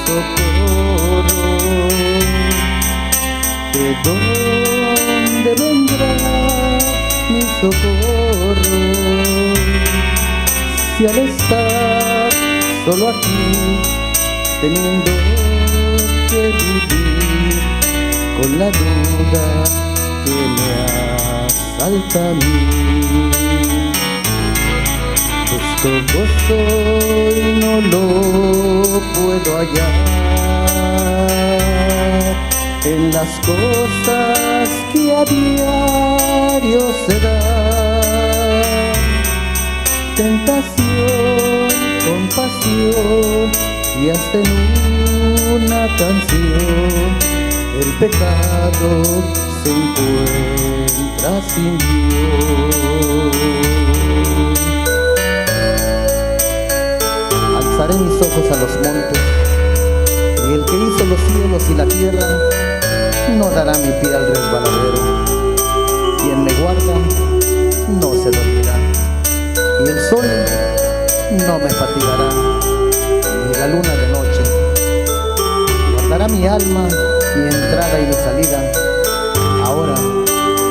socorro. ¿De dónde vendrá mi socorro? Si al estar solo aquí, teniendo que vivir con la duda que me asalta a mí, busco gozo y no lo puedo hallar en las cosas que a diario se dan. Tentación, compasión y hasta en una canción el pecado se encuentra sin Dios. Alzaré mis ojos a los montes, y el que hizo los cielos y la tierra no dará mi pie al resbaladero. Quien me guarda no se dormirá, y el sol no me fatigará, ni la luna de noche. Guardará mi alma, mi entrada y mi salida, ahora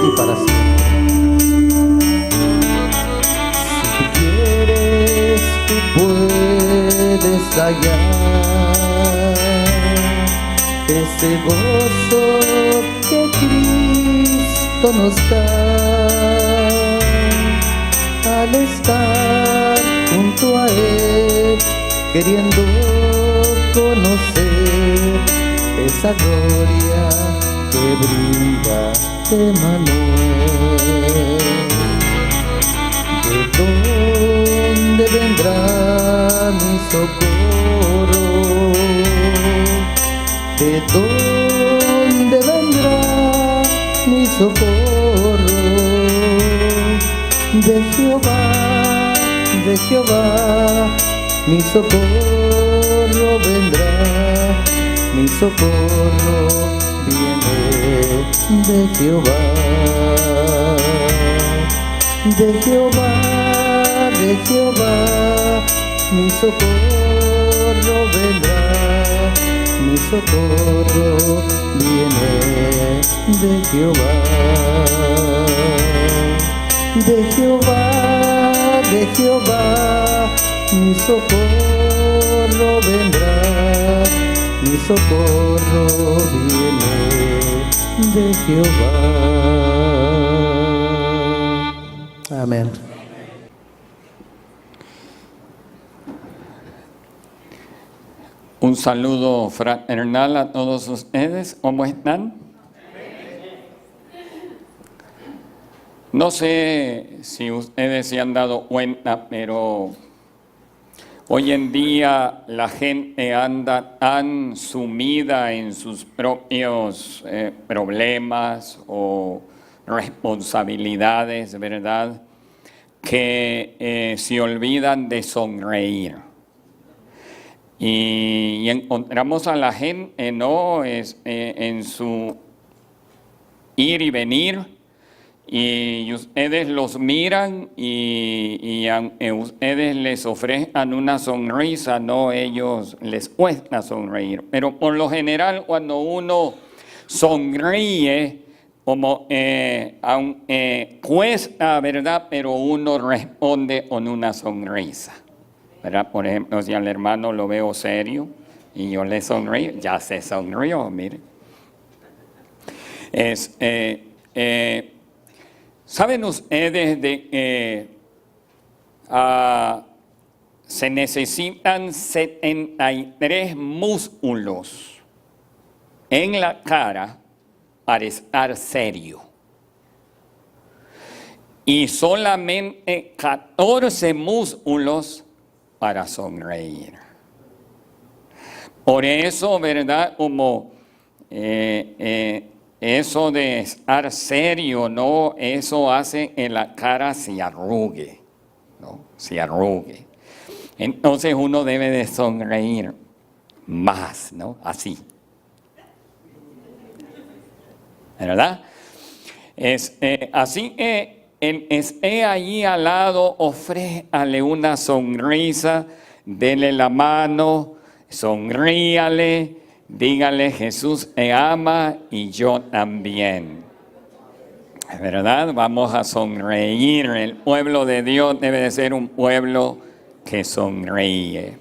y para siempre. Si tú quieres, tú puedes hallar ese gozo que Cristo nos da al estar junto a Él, queriendo conocer esa gloria que brinda Emmanuel. ¿De dónde vendrá mi socorro? ¿De dónde vendrá mi socorro? De Jehová, mi socorro vendrá, mi socorro viene de Jehová. De Jehová, mi socorro vendrá, mi socorro viene de Jehová. De Jehová, mi socorro vendrá, mi socorro viene de Jehová. Amén. Un saludo fraternal a todos ustedes. ¿Cómo están? No sé si ustedes se han dado cuenta, pero hoy en día la gente anda tan sumida en sus propios problemas o responsabilidades, ¿verdad?, que se olvidan de sonreír. Y encontramos a la gente, ¿no?, en su ir y venir. Y ustedes los miran y ustedes les ofrezcan una sonrisa, no, ellos les cuesta sonreír. Pero por lo general cuando uno sonríe, como cuesta, ¿verdad? Pero uno responde con una sonrisa, ¿verdad? Por ejemplo, si al hermano lo veo serio y yo le sonrío, ya se sonrió, mire. ¿Saben ustedes de que se necesitan 73 músculos en la cara para estar serio? Y solamente 14 músculos para sonreír. Por eso, ¿verdad? Como eso de estar serio, ¿no?, eso hace que la cara se arrugue, ¿no? Se arrugue. Entonces uno debe de sonreír más, ¿no? Así. ¿Verdad? Así que el esté allí al lado, ofrézcale una sonrisa, dele la mano sonríale, dígale Jesús te ama y yo también. ¿Verdad? Vamos a sonreír. El pueblo de Dios debe de ser un pueblo que sonríe.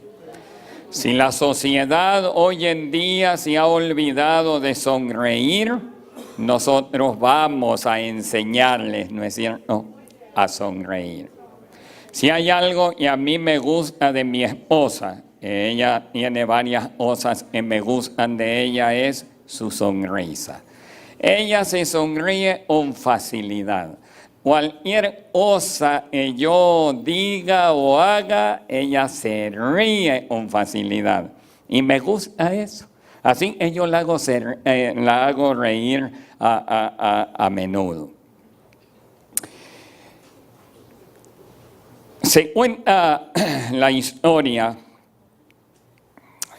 Si la sociedad hoy en día se ha olvidado de sonreír, nosotros vamos a enseñarles, ¿no es cierto?, a sonreír. Si hay algo que a mí me gusta de mi esposa, ella tiene varias cosas que me gustan de ella, es su sonrisa. Ella se sonríe con facilidad. Cualquier cosa que yo diga o haga, ella se ríe con facilidad. Y me gusta eso. Así que yo la hago reír a menudo. Se cuenta la historia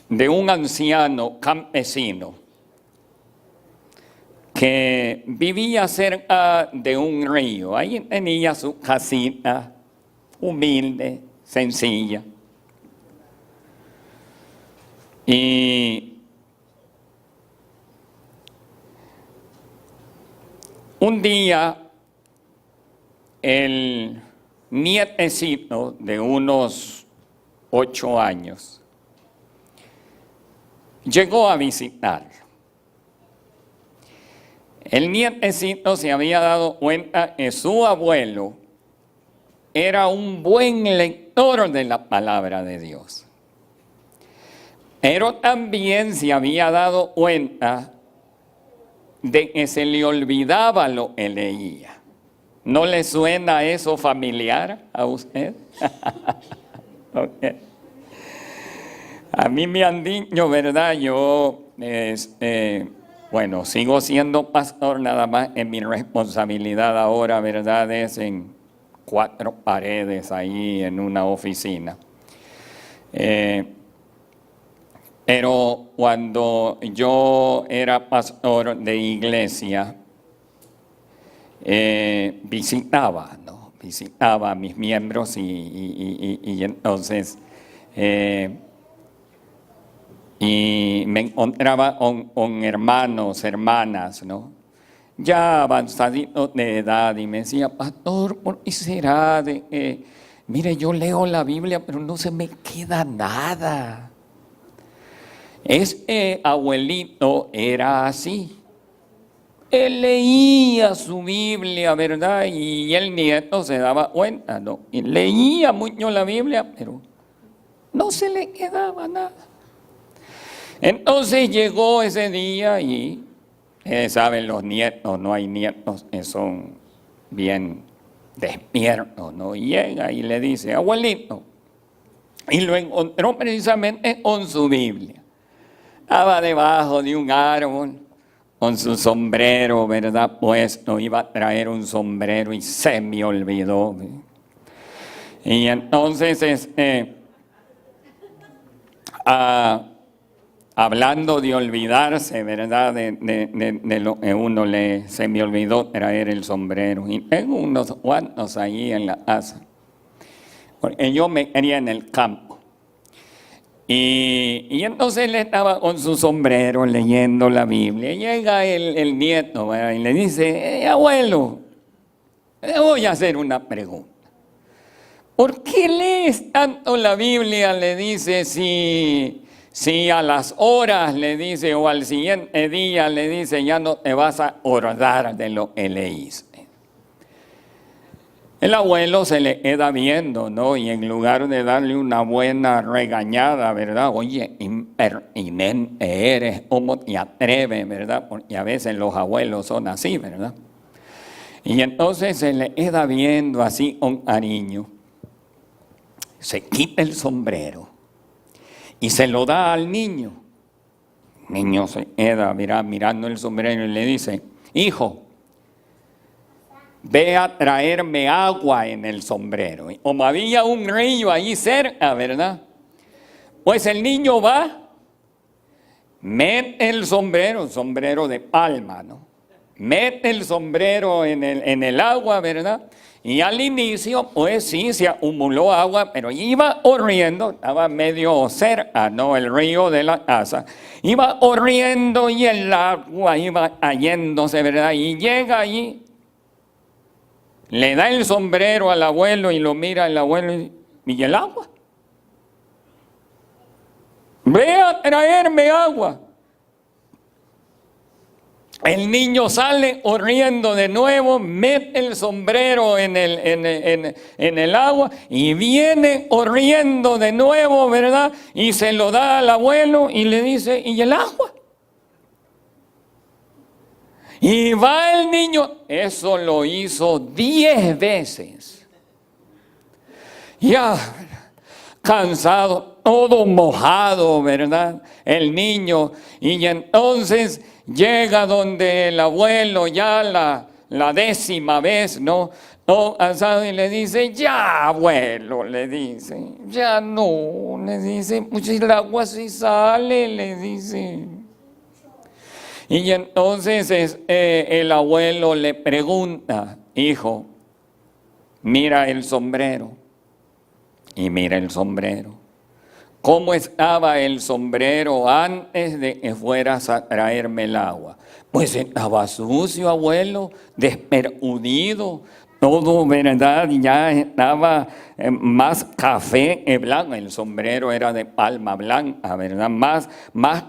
de un anciano campesino que vivía cerca de un río. Ahí tenía su casita humilde, sencilla. Y un día el nietecito de unos 8 años llegó a visitarlo. El nietecito se había dado cuenta que su abuelo era un buen lector de la palabra de Dios. Pero también se había dado cuenta de que se le olvidaba lo que leía. ¿No le suena eso familiar a usted? Okay. A mí me han dicho, ¿verdad? Yo, bueno, sigo siendo pastor, nada más en mi responsabilidad ahora, ¿verdad? Es en 4 paredes ahí en una oficina. Pero cuando yo era pastor de iglesia, visitaba a mis miembros y entonces y me encontraba con hermanos, hermanas, ¿no?, ya avanzaditos de edad, y me decía: pastor, ¿por qué será de que, mire, yo leo la Biblia, pero no se me queda nada? Este abuelito era así. Él leía su Biblia, ¿verdad? Y el nieto se daba cuenta, ¿no? Y leía mucho la Biblia, pero no se le quedaba nada. Entonces llegó ese día y, saben, los nietos, no hay nietos que son bien despiertos, ¿no? Y llega y le dice: abuelito, y lo encontró precisamente con su Biblia. Estaba debajo de un árbol con su sombrero, ¿verdad?, puesto. Iba a traer un sombrero y se me olvidó. Y entonces, hablando de olvidarse, ¿verdad?, de lo que uno lee, se me olvidó traer el sombrero. Y tengo unos cuantos ahí en la casa, porque yo me crié en el campo. Y entonces él estaba con su sombrero leyendo la Biblia. Y llega el nieto, ¿verdad?, y le dice: abuelo, le voy a hacer una pregunta. ¿Por qué lees tanto la Biblia? Le dice, si a las horas, le dice, o al siguiente día, le dice, ya no te vas a acordar de lo que leíste. El abuelo se le queda viendo, ¿no? Y en lugar de darle una buena regañada, ¿verdad? Oye, impertinente eres, ¿cómo te atreves, verdad? Porque a veces los abuelos son así, ¿verdad? Y entonces se le queda viendo así con cariño. Se quita el sombrero y se lo da al niño. El niño se queda mirando el sombrero y le dice: hijo, ve a traerme agua en el sombrero. Y como había un río ahí cerca, ¿verdad?, pues el niño va, mete el sombrero de palma, ¿no? Mete el sombrero en el agua, ¿verdad?, Y al inicio, pues sí, se acumuló agua, pero iba corriendo, estaba medio cerca, ¿no? El río de la casa. Iba corriendo y el agua iba cayéndose, ¿verdad? Y llega allí, le da el sombrero al abuelo y lo mira el abuelo y el agua. Ve a traerme agua. El niño sale corriendo de nuevo, mete el sombrero en el agua y viene corriendo de nuevo, ¿verdad? Y se lo da al abuelo y le dice, ¿y el agua? Y va el niño, eso lo hizo 10 veces. Ya, cansado, todo mojado, ¿verdad? El niño, y entonces llega donde el abuelo ya la 10ª vez, ¿no? Todo cansado y le dice, ya abuelo, le dice, ya no, le dice, pues el agua sí sale, le dice. Y entonces el abuelo le pregunta, hijo, mira el sombrero. Y mira el sombrero. ¿Cómo estaba el sombrero antes de que fueras a traerme el agua? Pues estaba sucio, abuelo, despercudido, todo, ¿verdad? Ya estaba más café que blanco. El sombrero era de palma blanca, ¿verdad? Más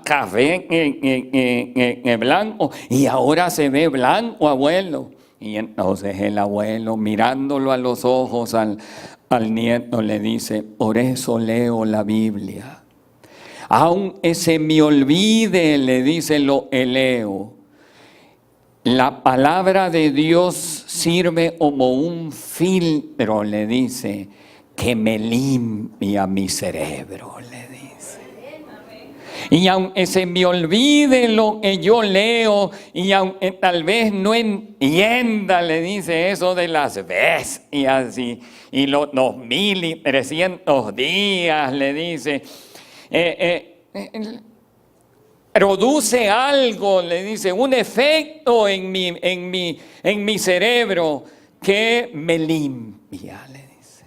café que blanco. Y ahora se ve blanco, abuelo. Y entonces el abuelo, mirándolo a los ojos al nieto, le dice, por eso leo la Biblia. Aunque se me olvide, le dice, lo leo. La palabra de Dios sirve como un filtro, le dice, que me limpia mi cerebro, le dice. Y aunque se me olvide lo que yo leo, y aunque tal vez no entienda, le dice, eso de las bestias y los 2300 días, le dice, produce algo, le dice, un efecto en mi cerebro que me limpia, le dice,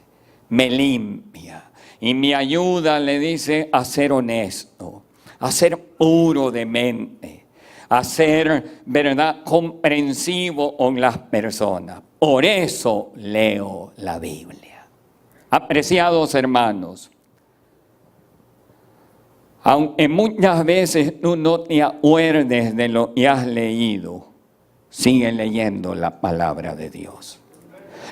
me limpia y me ayuda, le dice, a ser honesto, a ser puro de mente, a ser, ¿verdad?, comprensivo con las personas. Por eso leo la Biblia. Apreciados hermanos, aunque muchas veces tú no te acuerdes de lo que has leído, sigue leyendo la palabra de Dios.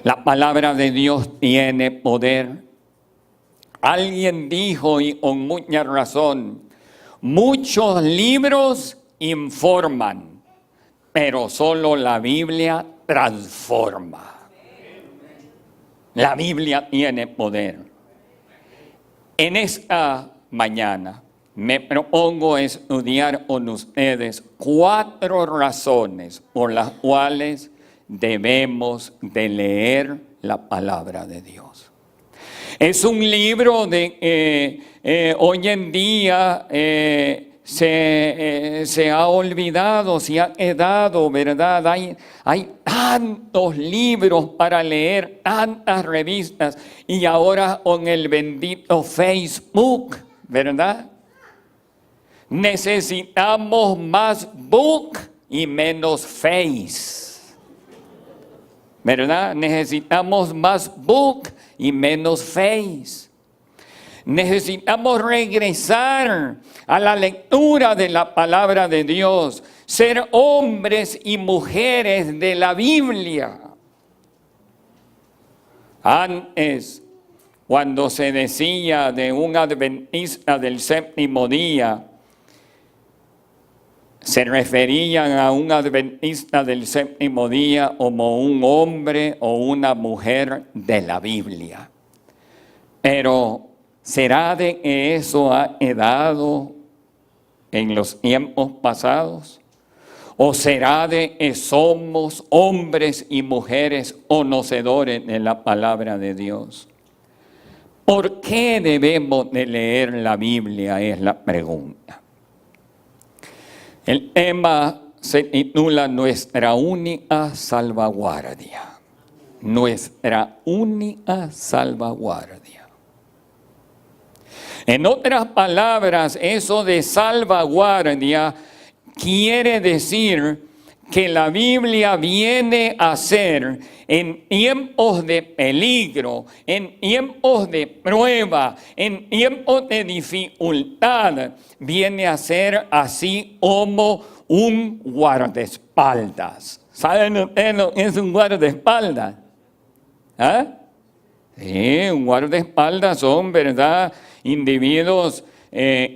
La palabra de Dios tiene poder. Alguien dijo, y con mucha razón, muchos libros informan, pero solo la Biblia transforma. La Biblia tiene poder. En esta mañana me propongo estudiar con ustedes 4 razones por las cuales debemos de leer la palabra de Dios. Es un libro de hoy en día se ha olvidado, se ha quedado, ¿verdad? Hay tantos libros para leer, tantas revistas, y ahora con el bendito Facebook, ¿verdad? Necesitamos más book y menos face, ¿verdad? Necesitamos más book y menos face. Necesitamos regresar a la lectura de la palabra de Dios, ser hombres y mujeres de la Biblia. Antes, cuando se decía de un adventista del 7º día, se referían a un adventista del 7º día como un hombre o una mujer de la Biblia. Pero ¿será de que eso ha quedado en los tiempos pasados? ¿O será de que somos hombres y mujeres conocedores de la palabra de Dios? ¿Por qué debemos de leer la Biblia? Es la pregunta. El tema se titula Nuestra única salvaguardia. nuestra única salvaguardia. En otras palabras, eso de salvaguardia quiere decir que la Biblia viene a ser en tiempos de peligro, en tiempos de prueba, en tiempos de dificultad, viene a ser así como un guardaespaldas. ¿Saben ustedes lo que es un guardaespaldas? ¿Ah? Sí, un guardaespaldas son, ¿verdad?, individuos,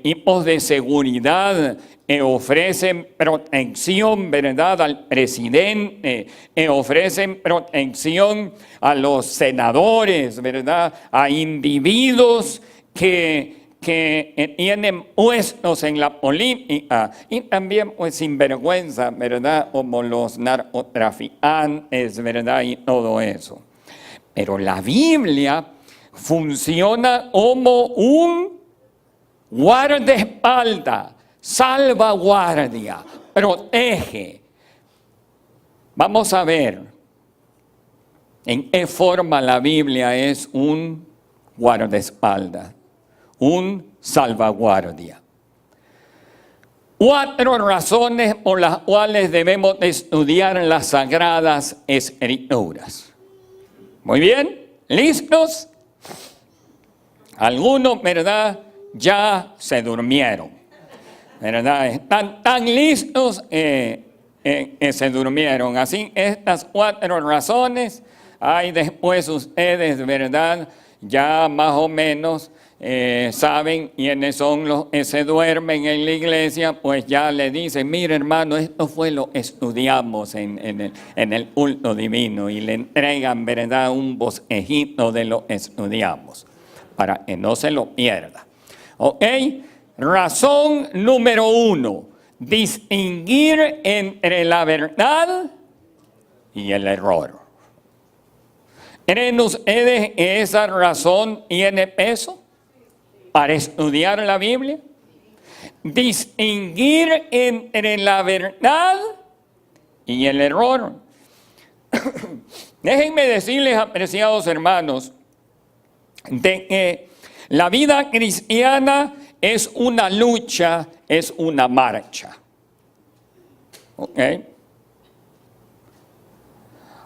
tipos de seguridad, ofrecen protección, ¿verdad?, al presidente, ofrecen protección a los senadores, ¿verdad?, a individuos que tienen puestos en la política y también pues sinvergüenza, ¿verdad?, como los narcotraficantes, ¿verdad?, y todo eso. Pero la Biblia funciona como un guardaespaldas, salvaguardia, protege. Vamos a ver en qué forma la Biblia es un guardaespaldas, un salvaguardia. 4 razones por las cuales debemos estudiar las Sagradas Escrituras. Muy bien, ¿listos? Algunos, ¿verdad?, ya se durmieron, ¿verdad? Están tan listos que se durmieron. Así, estas 4 razones, hay después ustedes, ¿verdad?, ya más o menos saben quiénes son los que se duermen en la iglesia, pues ya le dicen, mire hermano, esto fue lo que estudiamos en el culto divino, y le entregan, ¿verdad?, un bosquejito de lo que estudiamos, para que no se lo pierda. ¿Ok? Razón número 1, distinguir entre la verdad y el error. ¿Creen ustedes que esa razón tiene peso para estudiar la Biblia? Distinguir entre la verdad y el error. Déjenme decirles, apreciados hermanos, de que la vida cristiana es una lucha, es una marcha. ¿Ok?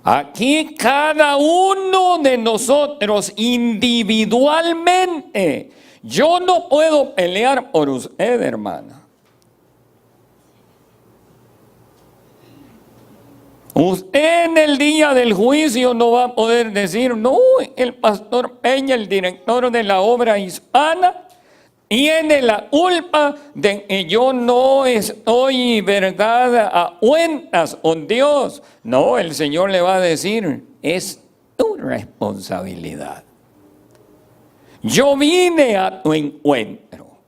Aquí cada uno de nosotros individualmente, yo no puedo pelear por usted, hermana. Usted en el día del juicio no va a poder decir, no, el pastor Peña, el director de la obra hispana, tiene la culpa de que yo no estoy, ¿verdad?, a cuentas con Dios. No, el Señor le va a decir, es tu responsabilidad. Yo vine a tu encuentro.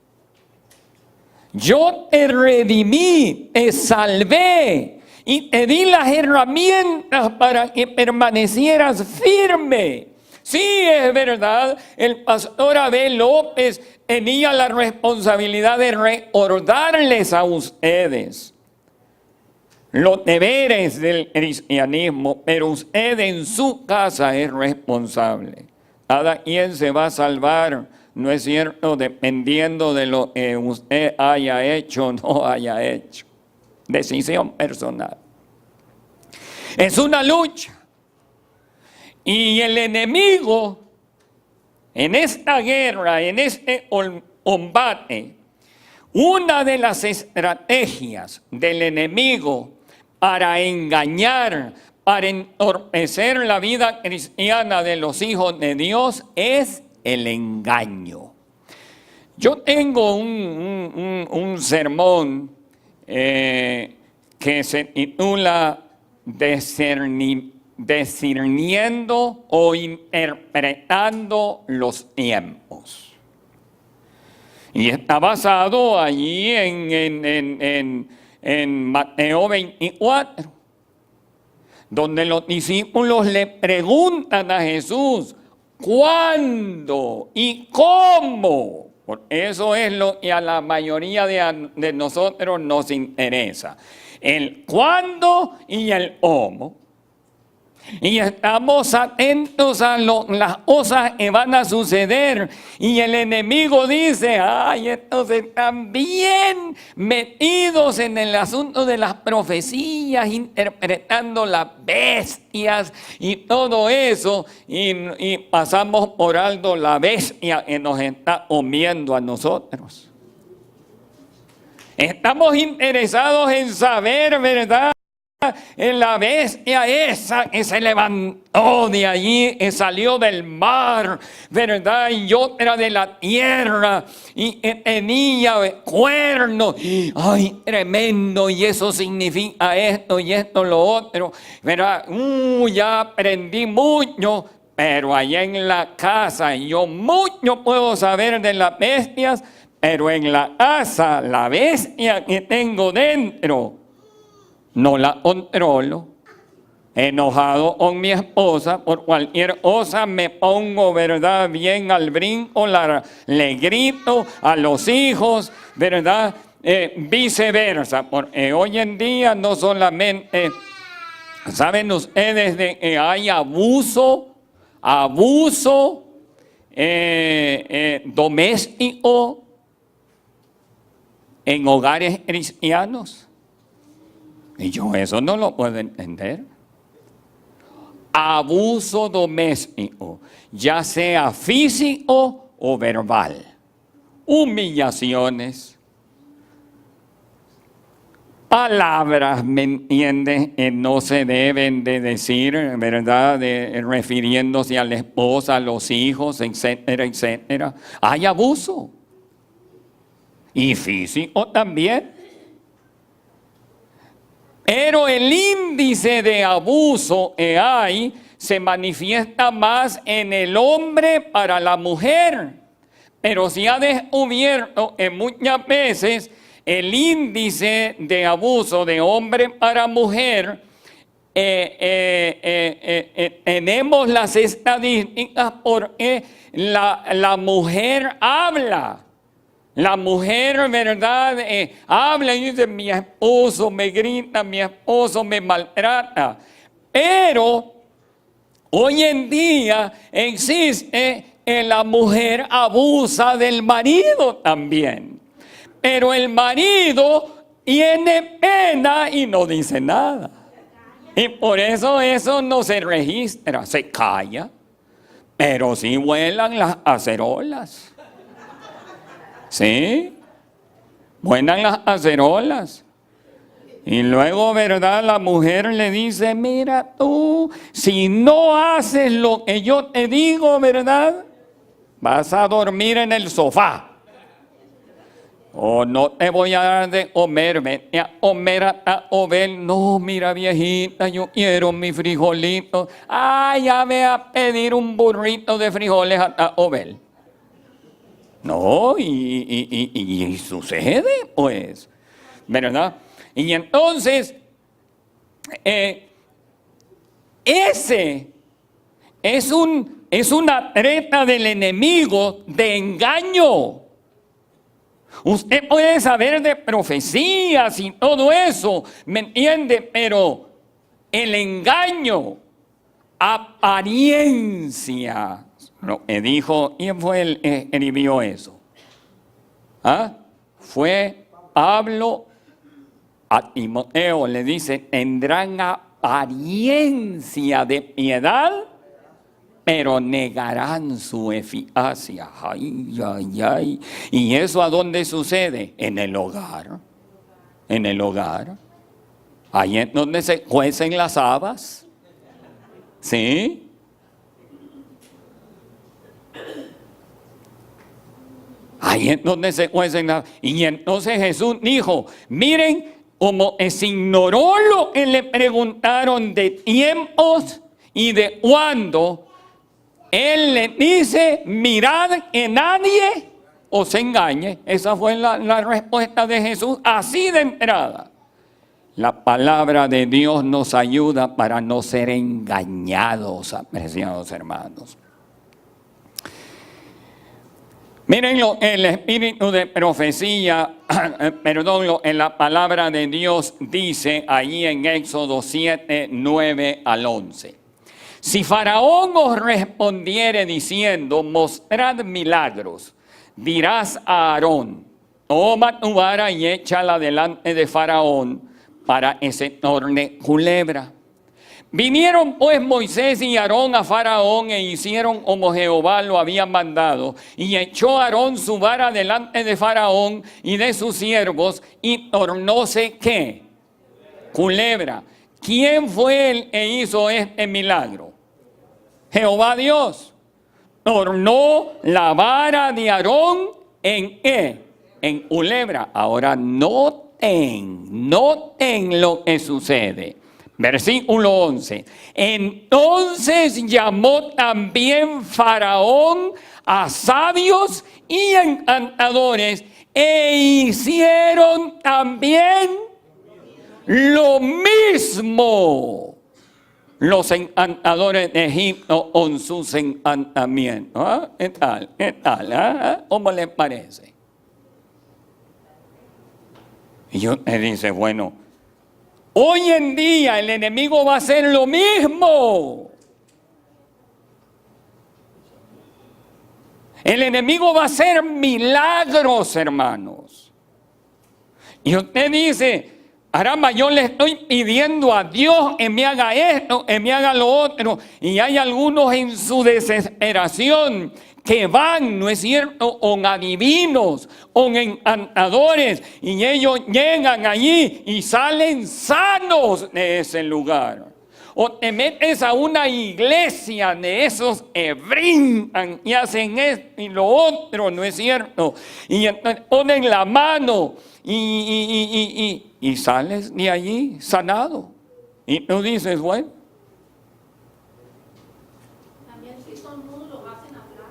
Yo te redimí, te salvé y te di las herramientas para que permanecieras firme. Sí, es verdad, el pastor Abel López tenía la responsabilidad de recordarles a ustedes los deberes del cristianismo, pero usted en su casa es responsable. Cada quien se va a salvar, ¿no es cierto?, dependiendo de lo que usted haya hecho o no haya hecho. Decisión personal. Es una lucha. Y el enemigo, en esta guerra, en este combate, una de las estrategias del enemigo para engañar, para entorpecer la vida cristiana de los hijos de Dios es el engaño. Yo tengo un sermón que se titula Discerniendo o interpretando los tiempos. Y está basado allí en Mateo 24, donde los discípulos le preguntan a Jesús, ¿cuándo y cómo? Por eso es lo que a la mayoría de nosotros nos interesa. El cuándo y el cómo. Y estamos atentos a las cosas que van a suceder. Y el enemigo dice, ay, estos están bien metidos en el asunto de las profecías, interpretando las bestias y todo eso. Y pasamos por alto la bestia que nos está comiendo a nosotros. Estamos interesados en saber, ¿verdad? En la bestia esa que se levantó de allí, que salió del mar, ¿verdad? Y otra de la tierra, y que tenía cuernos. Ay, tremendo, y eso significa esto y esto, lo otro, ¿verdad? Ya aprendí mucho, pero allá en la casa yo mucho puedo saber de las bestias, pero en la casa, la bestia que tengo dentro, no la controlo. Enojado con mi esposa, por cualquier cosa me pongo, ¿verdad? Bien al brinco, le grito a los hijos, ¿verdad? Viceversa, porque hoy en día no solamente, ¿saben ustedes de que hay abuso doméstico en hogares cristianos? Y yo eso no lo puedo entender. Abuso doméstico, ya sea físico o verbal. Humillaciones. Palabras, ¿me entiendes? Que no se deben de decir, ¿verdad? Refiriéndose a la esposa, a los hijos, etcétera, etcétera. Hay abuso. Y físico también. Pero el índice de abuso que hay se manifiesta más en el hombre para la mujer. Pero se ha descubierto que muchas veces el índice de abuso de hombre para mujer, tenemos las estadísticas porque la mujer habla. La mujer, ¿verdad? Habla y dice, mi esposo me grita, mi esposo me maltrata. Pero hoy en día existe que la mujer abusa del marido también. Pero el marido tiene pena y no dice nada. Y por eso no se registra, se calla. Pero sí vuelan las acerolas. ¿Sí? Vuelan las acerolas. Y luego, ¿verdad? La mujer le dice, mira tú, si no haces lo que yo te digo, ¿verdad? Vas a dormir en el sofá. O no te voy a dar de comer, vete a comer a Obel. No, mira viejita, yo quiero mi frijolito. Ya ve a pedir un burrito de frijoles a Obel. No, y sucede, pues, ¿verdad? Y entonces, ese es una treta del enemigo de engaño. Usted puede saber de profecías y todo eso, ¿me entiende? Pero el engaño, apariencia. Lo que dijo, ¿quién fue el que escribió eso? Fue Pablo a Timoteo, le dice, tendrán apariencia de piedad, pero negarán su eficacia. Ay, ay, ay. ¿Y eso a dónde sucede? En el hogar. En el hogar. Ahí es donde se cuecen las habas. ¿Sí? Ahí es donde se cuecen las... Y entonces Jesús dijo, miren, como se ignoró lo que le preguntaron de tiempos y de cuándo, Él le dice, mirad que nadie os engañe. Esa fue la respuesta de Jesús, así de entrada. La palabra de Dios nos ayuda para no ser engañados, apreciados hermanos. Miren el espíritu de profecía, lo que la palabra de Dios dice ahí en Éxodo 7, 9 al 11. Si Faraón os respondiere diciendo, mostrad milagros, dirás a Aarón, toma tu vara y échala delante de Faraón para que se torne culebra. Vinieron pues Moisés y Aarón a Faraón e hicieron como Jehová lo había mandado. Y echó Aarón su vara delante de Faraón y de sus siervos y tornóse ¿qué? Culebra. ¿Quién fue el que hizo este milagro? Jehová Dios. Tornó la vara de Aarón en ¿qué? En culebra. Ahora noten lo que sucede. Versículo 11. Entonces llamó también Faraón a sabios y encantadores e hicieron también lo mismo los encantadores de Egipto con sus encantamientos. ¿Ah? ¿Qué tal? ¿Qué tal? ¿Ah? ¿Cómo les parece? Y usted dice, bueno, hoy en día el enemigo va a hacer lo mismo. El enemigo va a hacer milagros, hermanos. Y usted dice, caramba, yo le estoy pidiendo a Dios que me haga esto, que me haga lo otro. Y hay algunos en su desesperación que van, ¿no es cierto?, con adivinos, con encantadores, y ellos llegan allí y salen sanos de ese lugar. O te metes a una iglesia de esos que brincan y hacen esto y lo otro, ¿no es cierto? Y entonces ponen la mano y sales de allí sanado. Y tú dices, bueno. También si son mudos lo hacen hablar.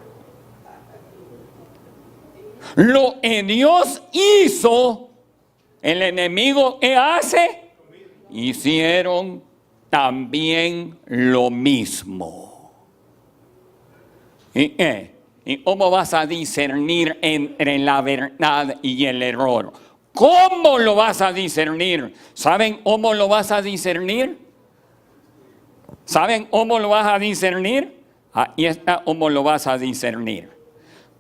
Lo que Dios hizo, el enemigo ¿qué hace? Hicieron también lo mismo. ¿Y qué? ¿Y cómo vas a discernir entre la verdad y el error? ¿Cómo lo vas a discernir? ¿Saben cómo lo vas a discernir? ¿Saben cómo lo vas a discernir? Ahí está cómo lo vas a discernir.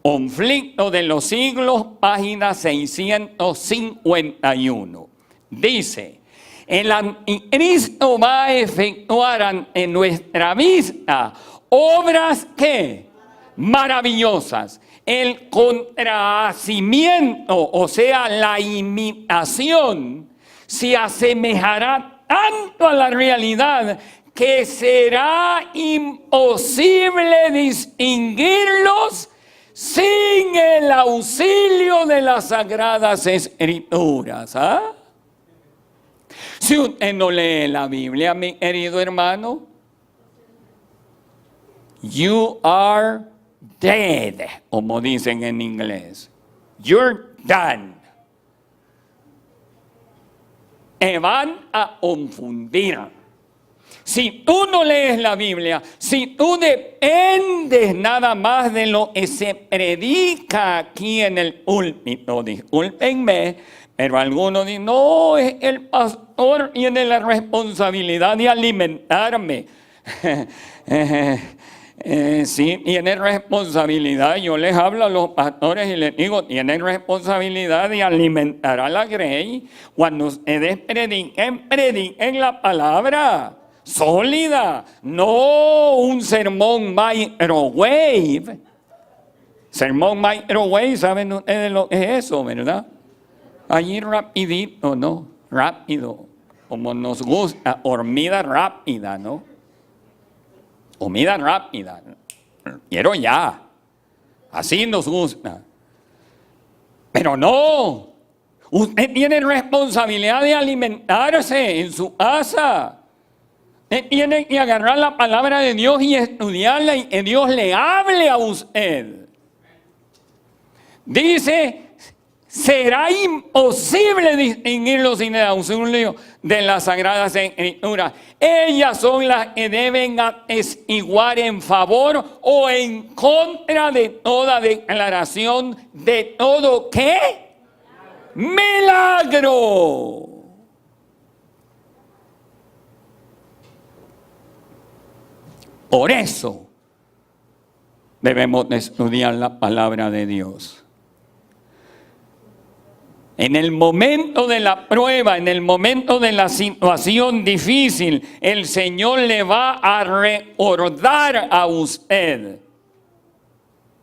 Conflicto de los siglos, página 651. Dice, el anticristo va a efectuar en nuestra vista obras que maravillosas. El contrahacimiento, o sea, la imitación, se asemejará tanto a la realidad que será imposible distinguirlos sin el auxilio de las Sagradas Escrituras. ¿Ah? Si usted no lee la Biblia, mi querido hermano, you are dead, como dicen en inglés. You're done. Te van a confundir. Si tú no lees la Biblia, si tú dependes nada más de lo que se predica aquí en el púlpito, discúlpenme, pero algunos dicen, no, el pastor tiene la responsabilidad de alimentarme. Sí, tiene responsabilidad. Yo les hablo a los pastores y les digo, tienen responsabilidad de alimentar a la grey. Cuando ustedes prediquen la palabra sólida, no un sermón microwave. Sermón microwave, ¿saben ustedes lo que es eso, verdad? Allí rapidito, ¿no? Rápido, como nos gusta, hormida rápida, ¿no? Comida rápida, quiero ya, así nos gusta. Pero no, usted tiene responsabilidad de alimentarse en su casa. Usted tiene que agarrar la palabra de Dios y estudiarla y que Dios le hable a usted. Dice, será imposible distinguirlos sin el auxilio de las Sagradas Escrituras. Ellas son las que deben atestiguar en favor o en contra de toda declaración de todo ¿qué? Milagro. Por eso debemos de estudiar la palabra de Dios. En el momento de la prueba, en el momento de la situación difícil, el Señor le va a recordar a usted,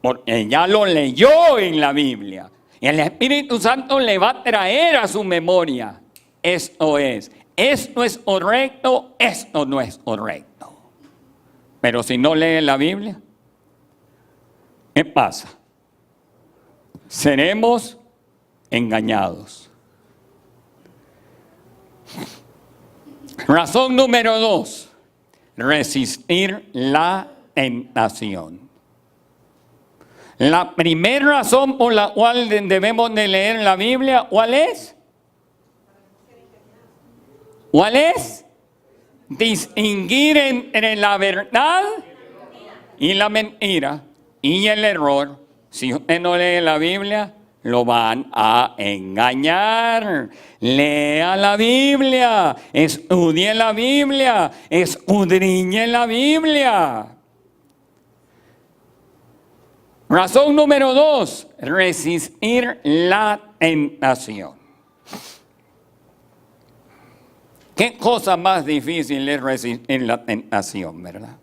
porque ya lo leyó en la Biblia. Y el Espíritu Santo le va a traer a su memoria. Esto es correcto, esto no es correcto. Pero si no lee la Biblia, ¿qué pasa? Seremos engañados. Razón número 2, resistir la tentación. La primera razón por la cual debemos de leer la Biblia, ¿cuál es? ¿Cuál es? Distinguir entre la verdad y la mentira y el error. Si usted no lee la Biblia, lo van a engañar. Lea la Biblia, estudie la Biblia, escudriñe la Biblia. Razón número 2, resistir la tentación. ¿Qué cosa más difícil es resistir la tentación, verdad?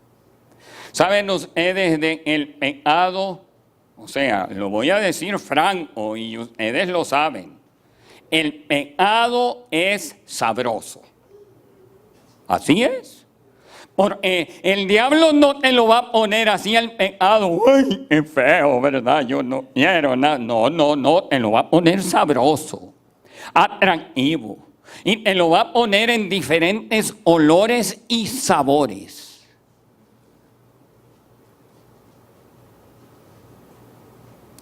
¿Saben ustedes de el pecado? O sea, lo voy a decir franco y ustedes lo saben. El pecado es sabroso. Así es. Porque el diablo no te lo va a poner así al pecado. ¡Uy, qué feo, verdad! Yo no quiero nada. No. Te lo va a poner sabroso, atractivo. Y te lo va a poner en diferentes olores y sabores.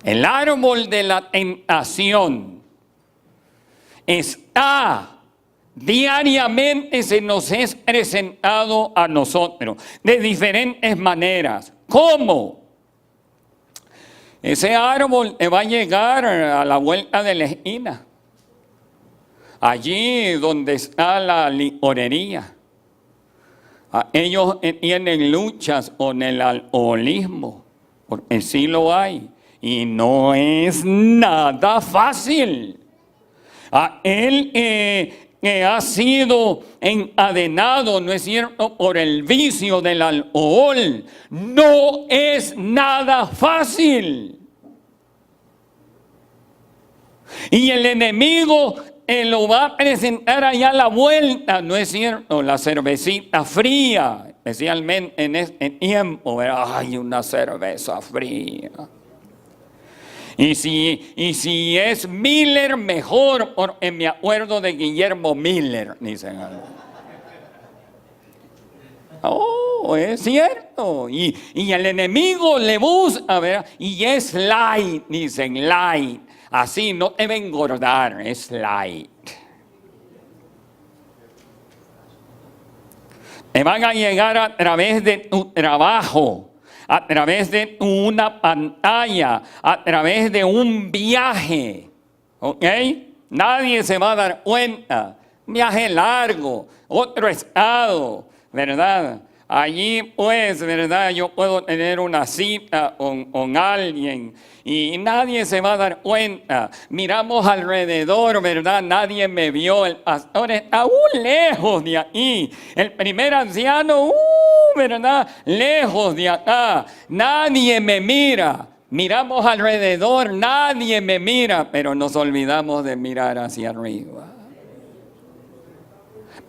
El árbol de la tentación está diariamente, se nos es presentado a nosotros de diferentes maneras. ¿Cómo? Ese árbol te va a llegar a la vuelta de la esquina, allí donde está la licorería. Ellos tienen luchas con el alcoholismo, porque sí lo hay, y no es nada fácil. Él que ha sido encadenado, ¿no es cierto?, por el vicio del alcohol, no es nada fácil. Y el enemigo lo va a presentar allá a la vuelta, ¿no es cierto?, la cervecita fría, especialmente en este tiempo, hay una cerveza fría. Y si es Miller, mejor, porque me acuerdo de Guillermo Miller, dicen. Oh, es cierto. Y el enemigo le busca, ¿verdad? Y es light, dicen, light. Así no debe engordar, es light. Te van a llegar a través de tu trabajo, a través de una pantalla, a través de un viaje, ¿ok? Nadie se va a dar cuenta. Un viaje largo, otro estado, ¿verdad? Allí, pues, ¿verdad? Yo puedo tener una cita con alguien y nadie se va a dar cuenta. Miramos alrededor, ¿verdad? Nadie me vio. El pastor está aún lejos de aquí. El primer anciano, ¿verdad? Lejos de acá. Nadie me mira. Miramos alrededor, nadie me mira, pero nos olvidamos de mirar hacia arriba.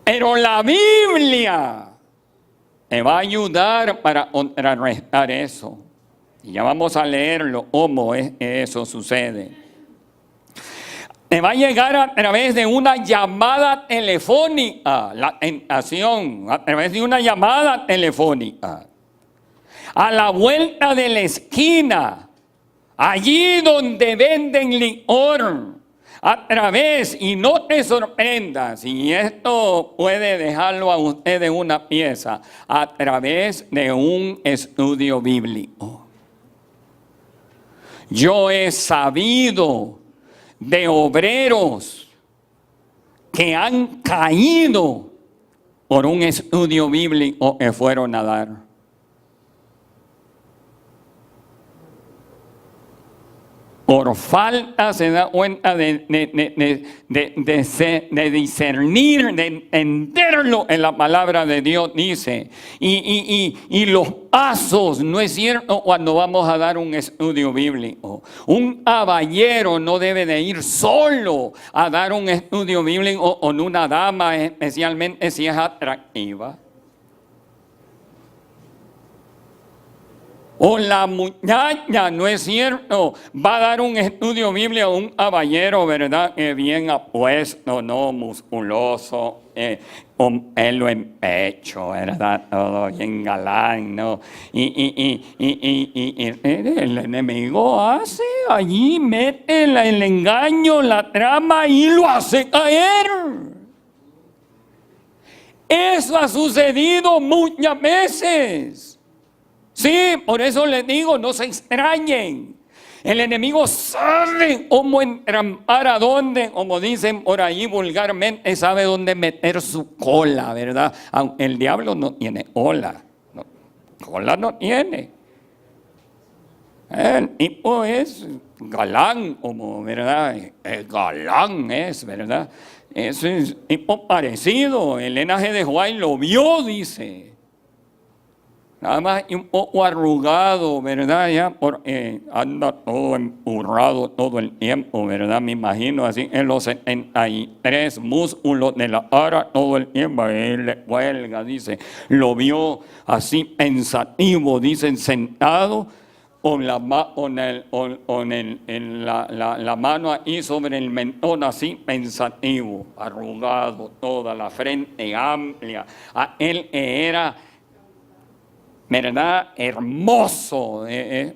Pero la Biblia te va a ayudar para contrarrestar eso. Y ya vamos a leerlo, cómo es que eso sucede. Te va a llegar a través de una llamada telefónica, la tentación, a través de una llamada telefónica. A la vuelta de la esquina, allí donde venden licor, a través, y no te sorprendas, y esto puede dejarlo a usted en una pieza, a través de un estudio bíblico. Yo he sabido de obreros que han caído por un estudio bíblico que fueron a dar. por falta se da cuenta de discernir, de entenderlo en la palabra de Dios, dice. Y los pasos, ¿no es cierto? Cuando vamos a dar un estudio bíblico, un caballero no debe de ir solo a dar un estudio bíblico con una dama, especialmente si es atractiva. O la muchacha, ¿no es cierto? Va a dar un estudio bíblico a un caballero, ¿verdad? Bien apuesto, ¿no? Musculoso, con pelo en pecho, ¿verdad? Todo bien galán, ¿no? Y el enemigo hace allí, mete el engaño, la trama y lo hace caer. Eso ha sucedido muchas veces. Sí, por eso les digo, no se extrañen. El enemigo sabe cómo entrampar a dónde, como dicen por ahí vulgarmente, sabe dónde meter su cola, ¿verdad? Aunque el diablo no tiene cola. No, cola no tiene. El tipo es galán, como, ¿verdad? El galán es, ¿verdad? Es un tipo parecido. Elena G. de White lo vio, dice. Nada más un poco arrugado, ¿verdad? Ya anda todo empurrado todo el tiempo, ¿verdad? Me imagino así en los 73 músculos de la cara todo el tiempo. Él le cuelga, dice. Lo vio así pensativo, dicen, sentado con la mano ahí sobre el mentón, así pensativo, arrugado, toda la frente amplia. A él era, ¿verdad? Hermoso,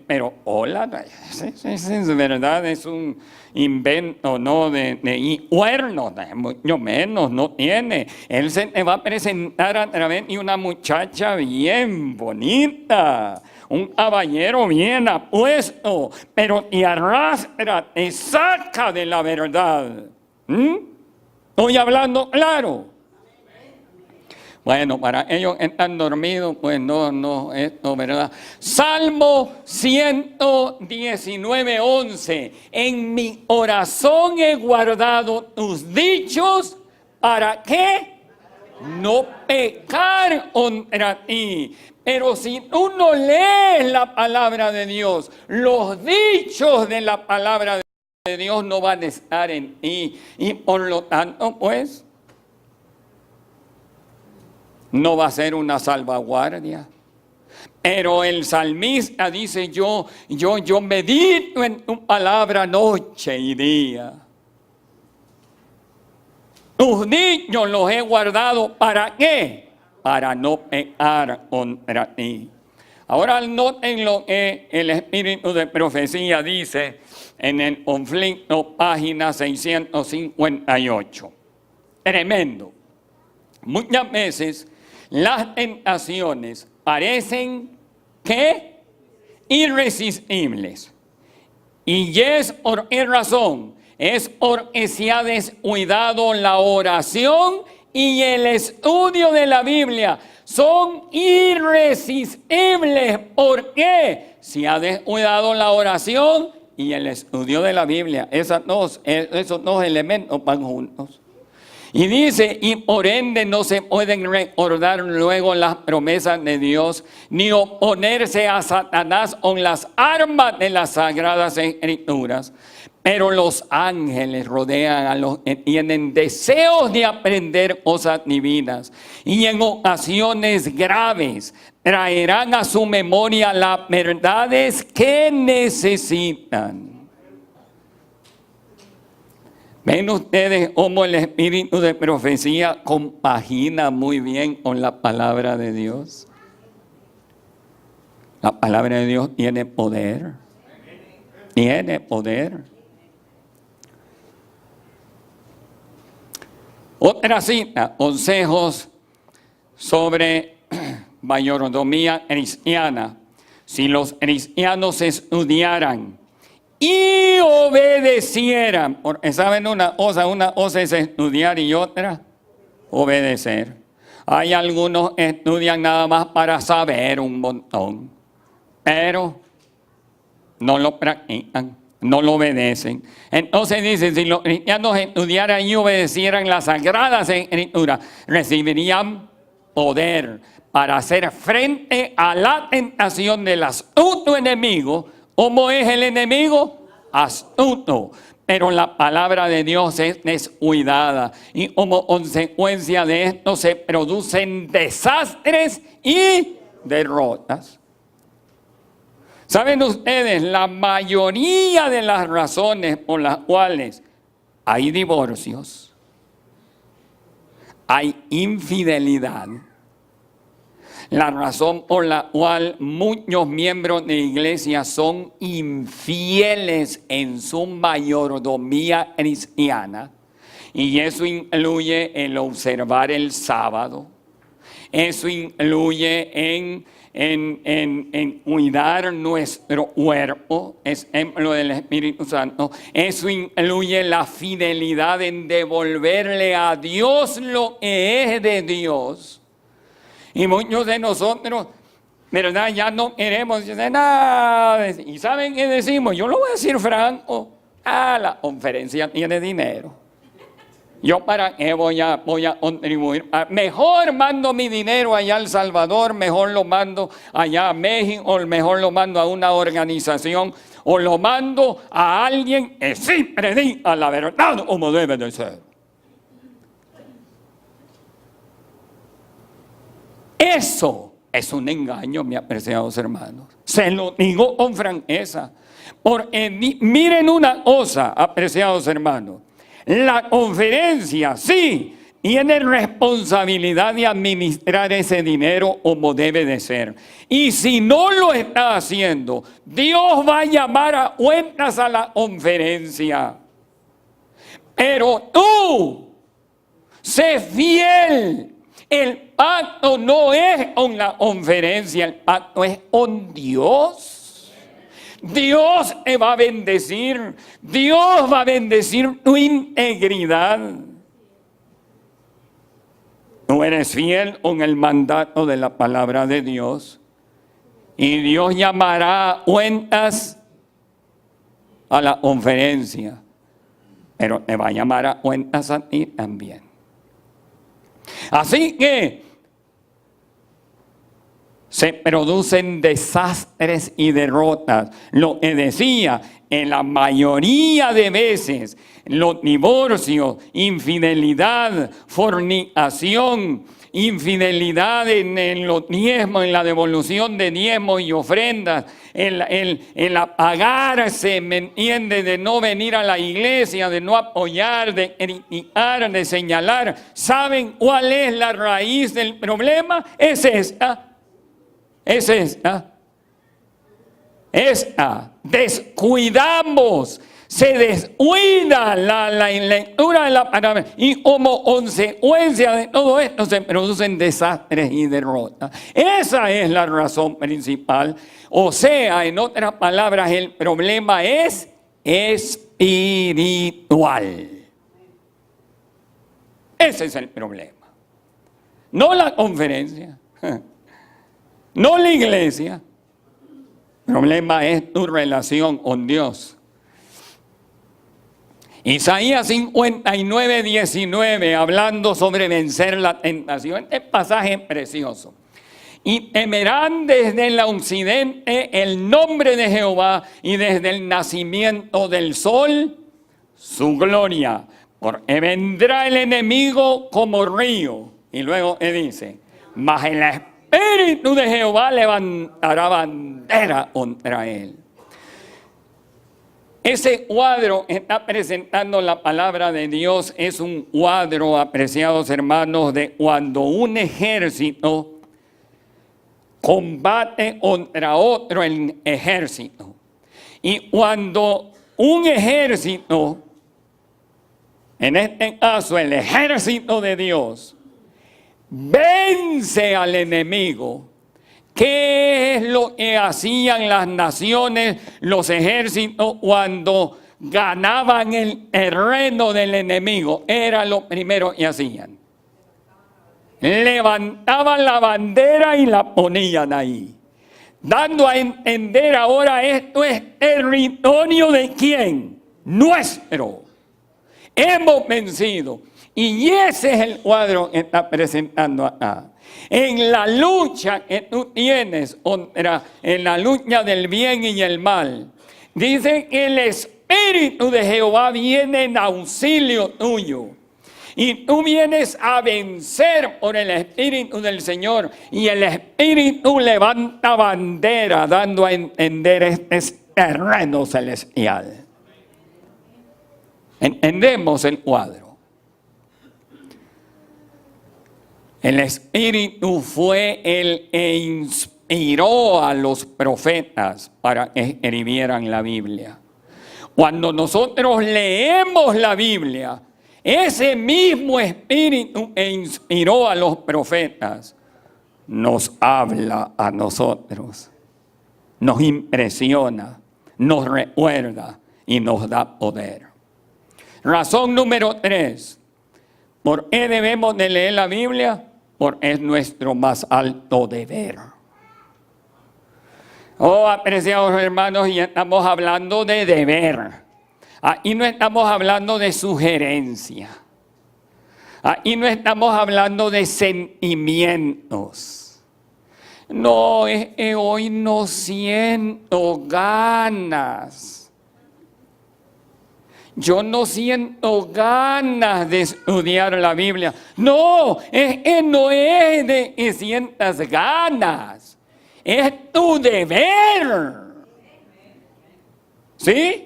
pero hola, ¿verdad? Es un invento, ¿no? Y cuernos, mucho menos, no tiene. Él se te va a presentar a través de una muchacha bien bonita, un caballero bien apuesto, pero te arrastra, te saca de la verdad. Estoy hablando claro. Bueno, para ellos que están dormidos, pues no, esto, ¿verdad? Salmo 119:11. En mi corazón he guardado tus dichos, ¿para qué? No pecar contra ti. Pero si tú no lees la palabra de Dios, los dichos de la palabra de Dios no van a estar en ti. Y por lo tanto, pues, no va a ser una salvaguardia. Pero el salmista dice, yo medito en tu palabra noche y día. Tus dichos los he guardado, ¿para qué? Para no pecar contra ti. Ahora noten lo que el espíritu de profecía dice en el conflicto, página 658. Tremendo. Muchas veces las tentaciones parecen que irresistibles. ¿Y es por qué razón? Es porque se ha descuidado la oración y el estudio de la Biblia. Son irresistibles. ¿Por qué? Se ha descuidado la oración y el estudio de la Biblia. Esos dos elementos van juntos. Y dice, y por ende no se pueden recordar luego las promesas de Dios, ni oponerse a Satanás con las armas de las sagradas escrituras. Pero los ángeles rodean a los que tienen deseos de aprender cosas divinas. Y en ocasiones graves traerán a su memoria las verdades que necesitan. ¿Ven ustedes cómo el espíritu de profecía compagina muy bien con la palabra de Dios? La palabra de Dios tiene poder. Tiene poder. Otra cita, consejos sobre mayordomía cristiana. Si los cristianos estudiaran y obedecieran, porque saben una cosa es estudiar y otra, obedecer. Hay algunos que estudian nada más para saber un montón, pero no lo practican. no lo obedecen. Entonces dice, si los cristianos estudiaran y obedecieran las sagradas escrituras, recibirían poder para hacer frente a la tentación del astuto enemigo. ¿Cómo es el enemigo? Astuto. Pero la palabra de Dios es descuidada y como consecuencia de esto se producen desastres y derrotas. ¿Saben ustedes? La mayoría de las razones por las cuales hay divorcios, hay infidelidad, la razón por la cual muchos miembros de iglesia son infieles en su mayordomía cristiana, y eso incluye el observar el sábado, eso incluye en cuidar nuestro cuerpo, es ejemplo del Espíritu Santo. Eso incluye la fidelidad en devolverle a Dios lo que es de Dios. Y muchos de nosotros, ¿verdad? Ya no queremos decir nada. ¿Y saben qué decimos? Yo lo voy a decir franco. La conferencia tiene dinero. ¿Yo para qué voy a contribuir? Mejor mando mi dinero allá a El Salvador, mejor lo mando allá a México, o mejor lo mando a una organización, o lo mando a alguien que sí predica la verdad como debe de ser. Eso es un engaño, mis apreciados hermanos. Se lo digo con franqueza. Porque miren una cosa, apreciados hermanos. La conferencia sí tiene responsabilidad de administrar ese dinero como debe de ser. Y si no lo está haciendo, Dios va a llamar a cuentas a la conferencia. Pero tú, sé fiel. El pacto no es con la conferencia, el pacto es con Dios. Dios te va a bendecir. Dios va a bendecir tu integridad. Tú eres fiel con el mandato de la palabra de Dios. Y Dios llamará a cuentas a la conferencia. Pero te va a llamar a cuentas a ti también. Así que se producen desastres y derrotas. Lo que decía, en la mayoría de veces, los divorcios, infidelidad, fornicación, infidelidad en los diezmos, en la devolución de diezmos y ofrendas, el apagarse, ¿me entiende? De no venir a la iglesia, de no apoyar, de criticar, de señalar. ¿Saben cuál es la raíz del problema? Es esta. Descuidamos, se descuida la lectura de la palabra y como consecuencia de todo esto se producen desastres y derrotas. Esa es la razón principal. O sea, en otras palabras, el problema es espiritual. Ese es el problema. No la conferencia. No la iglesia. El problema es tu relación con Dios. Isaías 59, 19, hablando sobre vencer la tentación. Este pasaje precioso. Y temerán desde el occidente el nombre de Jehová y desde el nacimiento del sol su gloria. Porque vendrá el enemigo como río. Y luego dice, mas el Espíritu de Jehová levantará bandera contra él. Ese cuadro está presentando la palabra de Dios. Es un cuadro, apreciados hermanos, de cuando un ejército combate contra otro ejército. Y cuando un ejército, en este caso el ejército de Dios, vence al enemigo, ¿qué es lo que hacían las naciones, los ejércitos cuando ganaban el terreno del enemigo? Era lo primero que hacían. Levantaban la bandera y la ponían ahí. dando a entender ahora esto es territorio de quién, nuestro. Hemos vencido. Y ese es el cuadro que está presentando acá. En la lucha que tú tienes en la lucha del bien y el mal, dice que el Espíritu de Jehová viene en auxilio tuyo. Y tú vienes a vencer por el Espíritu del Señor. Y el Espíritu levanta bandera, dando a entender este terreno celestial. Entendemos el cuadro. El Espíritu fue el que inspiró a los profetas para que escribieran la Biblia. Cuando nosotros leemos la Biblia, ese mismo Espíritu que inspiró a los profetas nos habla a nosotros, nos impresiona, nos recuerda y nos da poder. Razón número 3. ¿Por qué debemos de leer la Biblia? Porque es nuestro más alto deber. Oh, apreciados hermanos, y estamos hablando de deber. Aquí no estamos hablando de sugerencia. Aquí no estamos hablando de sentimientos. No, es que hoy no siento ganas. Yo no siento ganas de estudiar la Biblia. No, es que no es de que sientas ganas. Es tu deber. ¿Sí?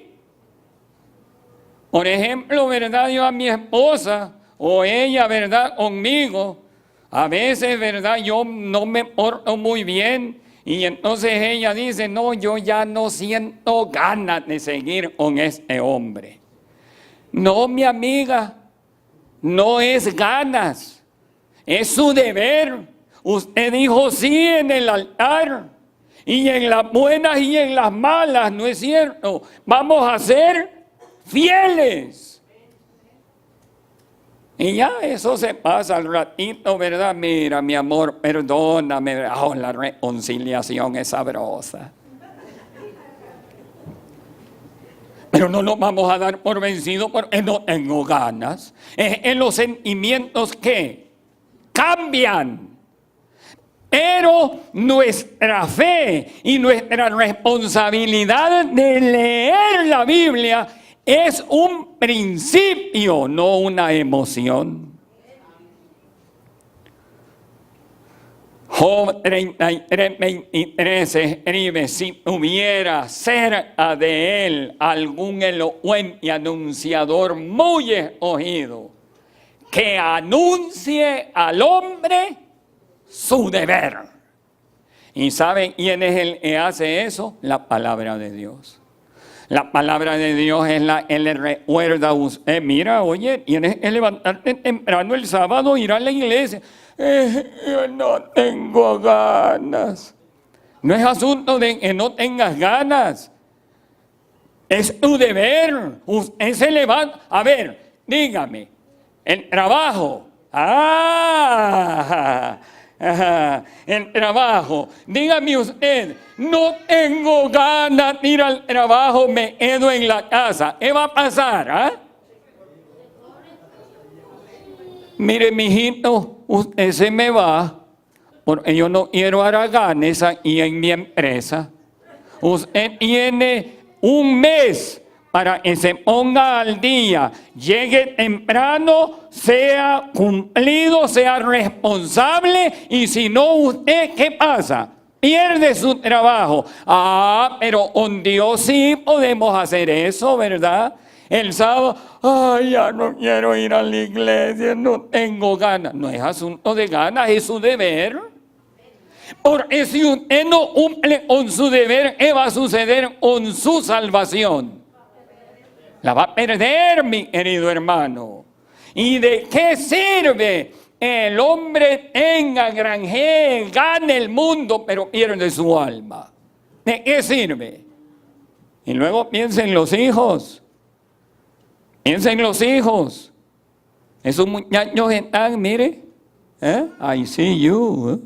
Por ejemplo, ¿verdad? Yo a mi esposa, o ella, ¿verdad? Conmigo, a veces, ¿verdad? Yo no me porto muy bien. Y entonces ella dice, no, yo ya no siento ganas de seguir con este hombre. No, mi amiga, no es ganas, es su deber. Usted dijo sí en el altar, y en las buenas y en las malas, ¿no es cierto? Vamos a ser fieles. Y ya eso se pasa al ratito, ¿verdad? Mira, mi amor, perdóname. Oh, la reconciliación es sabrosa. Pero no nos vamos a dar por vencidos porque no tengo ganas. En los sentimientos que cambian. Pero nuestra fe y nuestra responsabilidad de leer la Biblia es un principio, no una emoción. Job 33:23 escribe, si tuviera cerca de él algún elocuente anunciador muy escogido, que anuncie al hombre su deber. ¿Y saben quién es el que hace eso? La palabra de Dios. La palabra de Dios es la que le recuerda a usted, mira, oye, tienes que levantarte temprano el sábado, ir a la iglesia. Yo no tengo ganas. No es asunto de que no tengas ganas. Es tu deber. Usted se levanta. A ver, dígame, el trabajo. El trabajo. Dígame usted, no tengo ganas de ir al trabajo, me quedo en la casa. ¿Qué va a pasar? Mire, mijito, usted se me va porque yo no quiero haraganes aquí en mi empresa. Usted tiene un mes para que se ponga al día, llegue temprano, sea cumplido, sea responsable, y si no, usted, ¿qué pasa? Pierde su trabajo. Pero con Dios sí podemos hacer eso, ¿verdad? El sábado, ya no quiero ir a la iglesia, no tengo ganas. No es asunto de ganas, es su deber. Porque si usted no cumple con su deber, ¿qué va a suceder con su salvación? La va a perder, mi querido hermano. ¿Y de qué sirve el hombre tenga, granjee, gane el mundo, pero pierde su alma? ¿De qué sirve? Y luego piensen en los hijos. Piensen en los hijos. Esos muchachos están, mire, I see you.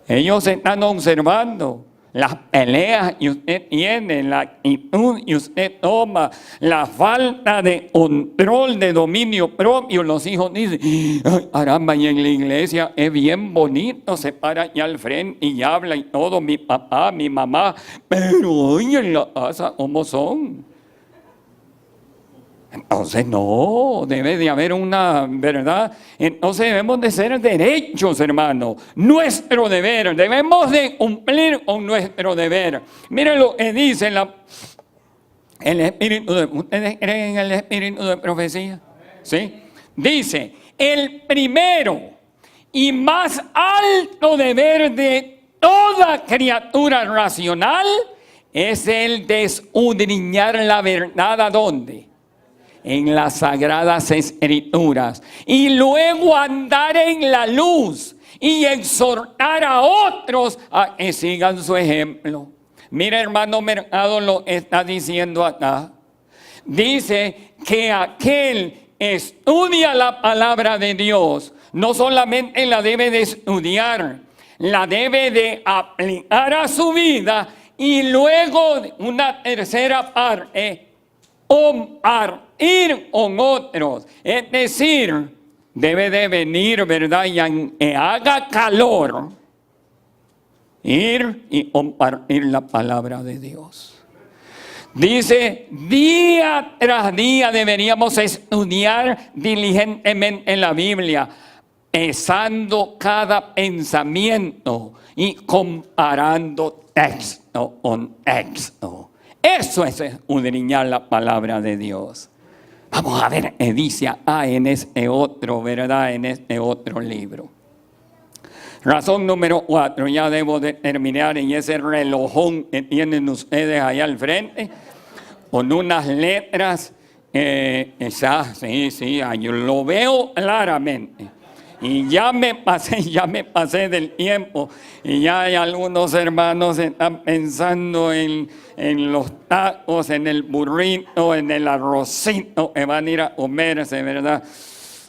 Ellos están observando las peleas y usted tiene, la actitud y usted toma, la falta de control, de dominio propio. Los hijos dicen, ay, caramba, y en la iglesia es bien bonito, se para allá al frente y habla y todo, mi papá, mi mamá, pero hoy en la casa, ¿cómo son? Entonces no, debe de haber una verdad. Entonces debemos de ser derechos, hermano. Nuestro deber, debemos de cumplir con nuestro deber. Miren lo que dice el espíritu de... ¿Ustedes creen en el espíritu de profecía? ¿Sí? Dice, el primero y más alto deber de toda criatura racional es el de escudriñar la verdad. ¿A dónde? En las sagradas escrituras, y luego andar en la luz y exhortar a otros a que sigan su ejemplo. Mira, hermano Mercado, lo está diciendo acá. Dice que aquel estudia la palabra de Dios, no solamente la debe de estudiar, la debe de aplicar a su vida, y luego una tercera parte, compartir con otros. Es decir, debe de venir, ¿verdad? Y aunque haga calor, ir y compartir la palabra de Dios. Dice, día tras día deberíamos estudiar diligentemente la Biblia, pesando cada pensamiento y comparando texto con texto. Eso es escudriñar la palabra de Dios. Vamos a ver qué dice en este otro, ¿verdad? En este otro libro. Razón número 4, ya debo de terminar, en ese relojón que tienen ustedes allá al frente, con unas letras, sí, yo lo veo claramente. Y ya me pasé del tiempo, y ya hay algunos hermanos que están pensando en los tacos, en el burrito, en el arrocito que van a ir a comerse, ¿verdad?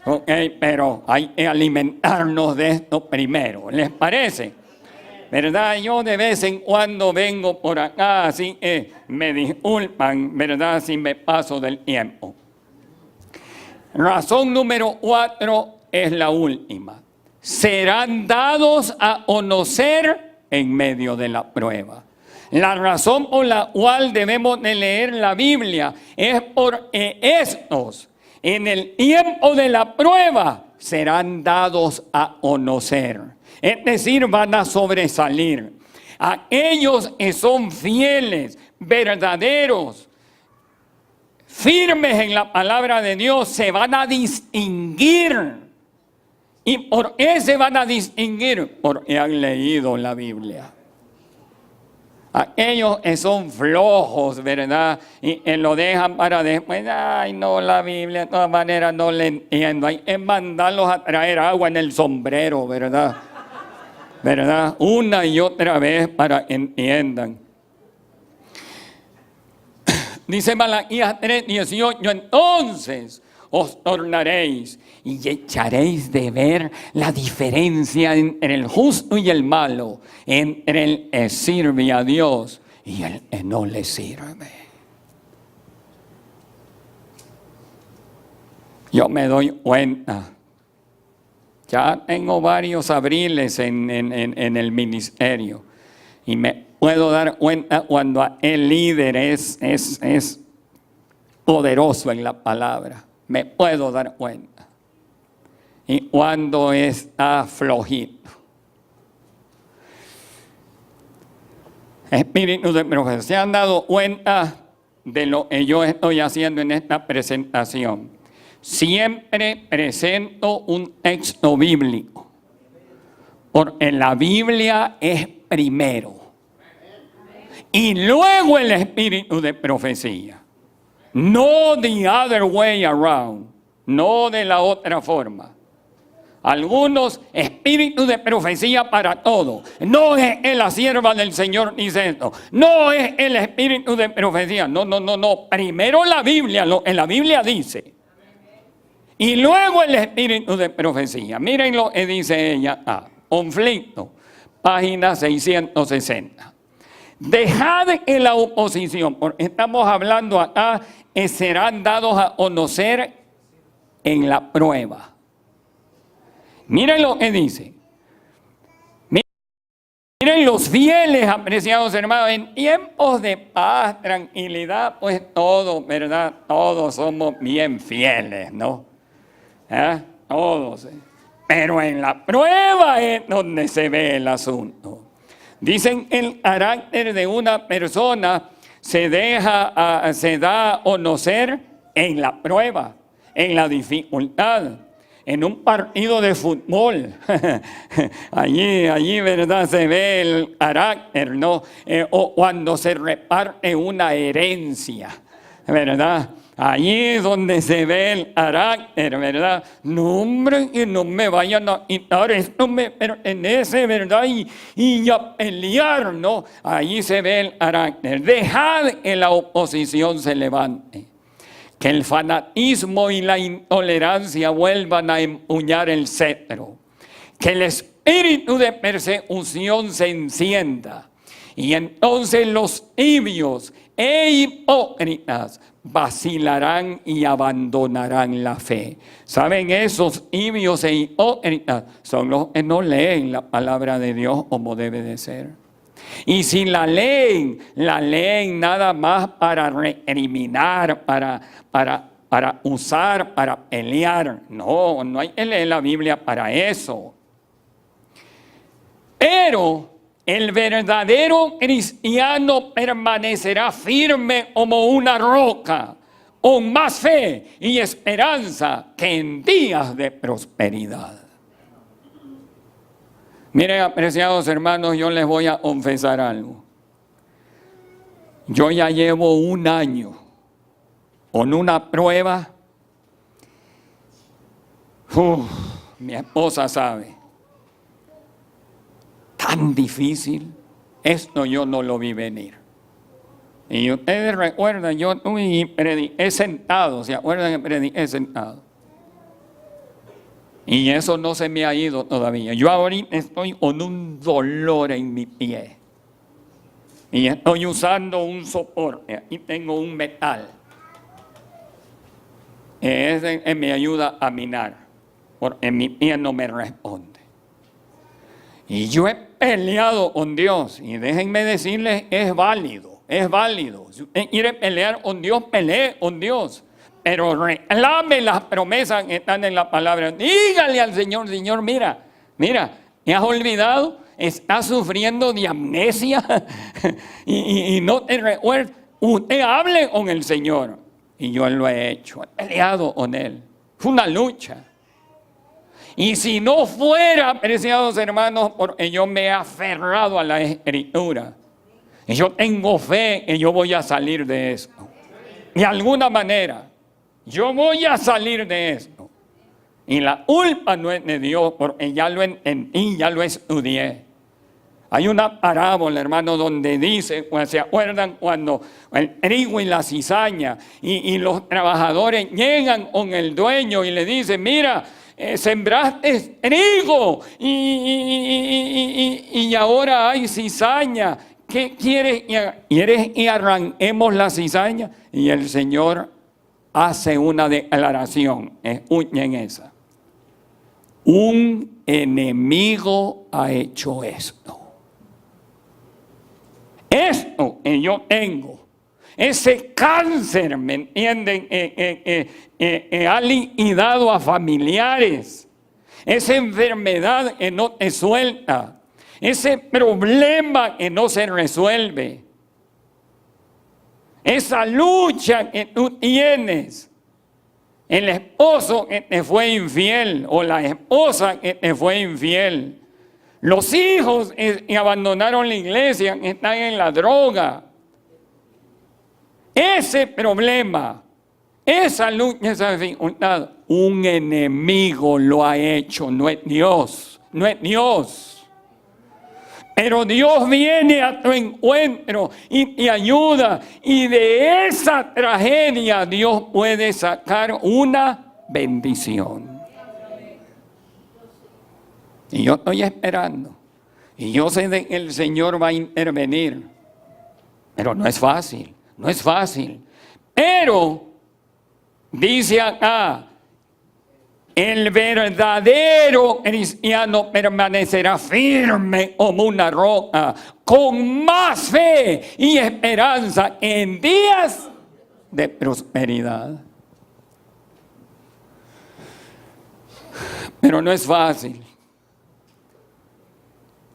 Ok, pero hay que alimentarnos de esto primero, ¿les parece? ¿Verdad? Yo de vez en cuando vengo por acá, así que me disculpan, ¿verdad? Si me paso del tiempo. Razón número 4 es la última. Serán dados a conocer en medio de la prueba. La razón por la cual debemos de leer la Biblia es porque estos, en el tiempo de la prueba, serán dados a conocer. Es decir, van a sobresalir. Aquellos que son fieles, verdaderos, firmes en la palabra de Dios, se van a distinguir. ¿Y por qué se van a distinguir? Porque han leído la Biblia. Aquellos que son flojos, ¿verdad? Y lo dejan para después. Ay, no, la Biblia de todas maneras no le entiendo. Hay que mandarlos a traer agua en el sombrero, ¿verdad? ¿Verdad? Una y otra vez para que entiendan. Dice Malaquías 3:18, entonces os tornaréis y echaréis de ver la diferencia entre el justo y el malo, entre el que sirve a Dios y el que no le sirve. Yo me doy cuenta, ya tengo varios abriles en el ministerio, y me puedo dar cuenta cuando el líder es poderoso en la palabra. Me puedo dar cuenta. Y cuando está flojito. Espíritus de profecía, ¿se han dado cuenta de lo que yo estoy haciendo en esta presentación? Siempre presento un texto bíblico, porque la Biblia es primero y luego el espíritu de profecía. No the other way around, no de la otra forma. Algunos espíritus de profecía para todo. No es la sierva del Señor dice esto. No es el espíritu de profecía. No. Primero la Biblia, lo que la Biblia dice. Y luego el espíritu de profecía. Miren lo que dice ella. Conflicto. página 660. Dejad en la oposición, porque estamos hablando acá, serán dados a conocer en la prueba. Miren lo que dice. Miren los fieles, apreciados hermanos, en tiempos de paz, tranquilidad, pues todo, ¿verdad? Todos somos bien fieles, ¿no? Todos. Pero en la prueba es donde se ve el asunto. Dicen que el carácter de una persona se da a conocer en la prueba, en la dificultad, en un partido de fútbol. allí, ¿verdad? Se ve el carácter, ¿no? O cuando se reparte una herencia, ¿verdad? Allí es donde se ve el carácter, ¿verdad? No, hombre, que no me vayan a quitar, esto me pertenece, ¿verdad? Y a pelear, ¿no? Allí se ve el carácter. Dejad que la oposición se levante, que el fanatismo y la intolerancia vuelvan a empuñar el cetro, que el espíritu de persecución se encienda, y entonces los tibios e hipócritas vacilarán y abandonarán la fe. ¿Saben? Esos tibios e hipócritas son los que no leen la palabra de Dios como debe de ser. Y si la leen nada más para recriminar, para usar, para pelear. No hay que leer la Biblia para eso. Pero el verdadero cristiano permanecerá firme como una roca, con más fe y esperanza que en días de prosperidad. Miren, apreciados hermanos, yo les voy a confesar algo. Yo ya llevo un año con una prueba. Mi esposa sabe. Tan difícil. Esto yo no lo vi venir. Y ustedes recuerdan, yo prediqué sentado. ¿Se acuerdan que prediqué sentado? Y eso no se me ha ido todavía. Yo ahorita estoy con un dolor en mi pie. Y estoy usando un soporte. Aquí tengo un metal. Ese me ayuda a minar. Porque mi pie no me responde. Y yo he peleado con Dios. Y déjenme decirles, es válido. Es válido. Si usted quiere pelear con Dios, pelee con Dios. Pero reclame las promesas que están en la palabra. Dígale al Señor, Señor, mira, ¿me has olvidado? ¿Estás sufriendo de amnesia? y no te recuerdas. Usted hable con el Señor. Y yo lo he hecho, he peleado con Él. Fue una lucha. Y si no fuera, apreciados hermanos, porque yo me he aferrado a la Escritura. Y yo tengo fe que yo voy a salir de esto. De alguna manera. Yo voy a salir de esto. Y la culpa no es de Dios, porque ya lo entendí, ya lo estudié. Hay una parábola, hermano, donde dice, ¿se acuerdan cuando el trigo y la cizaña y los trabajadores llegan con el dueño y le dicen, mira, sembraste trigo y ahora hay cizaña? ¿Qué quieres? ¿Quieres que arranquemos la cizaña? Y el Señor hace una declaración, escuchen esa. Un enemigo ha hecho esto. Esto que yo tengo, ese cáncer, ¿me entienden? Ha liquidado a familiares, esa enfermedad que no te suelta, ese problema que no se resuelve. Esa lucha que tú tienes, el esposo que te fue infiel o la esposa que te fue infiel, los hijos que abandonaron la iglesia, que están en la droga, ese problema, esa lucha, esa dificultad, un enemigo lo ha hecho, no es Dios, no es Dios. Pero Dios viene a tu encuentro y te ayuda. Y de esa tragedia Dios puede sacar una bendición. Y yo estoy esperando. Y yo sé que el Señor va a intervenir. Pero no es fácil, no es fácil. Pero, dice acá, el verdadero cristiano permanecerá firme como una roca, con más fe y esperanza en días de prosperidad. Pero no es fácil.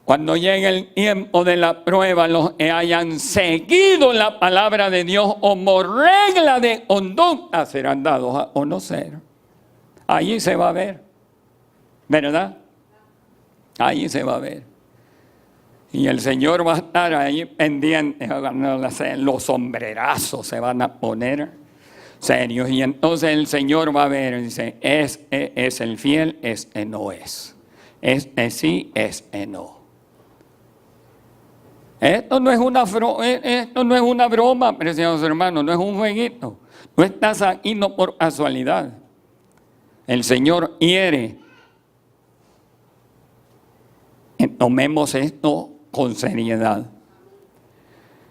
Cuando llegue el tiempo de la prueba, los que hayan seguido la palabra de Dios como regla de conducta serán dados a conocer. Allí se va a ver, ¿verdad? Allí se va a ver. Y el Señor va a estar ahí pendiente. Los sombrerazos se van a poner serios. Y entonces el Señor va a ver y dice, es el fiel, no es. Sí, no. Esto no es una broma, preciados hermanos, no es un jueguito. No estás aquí no por casualidad. El Señor quiere que tomemos esto con seriedad.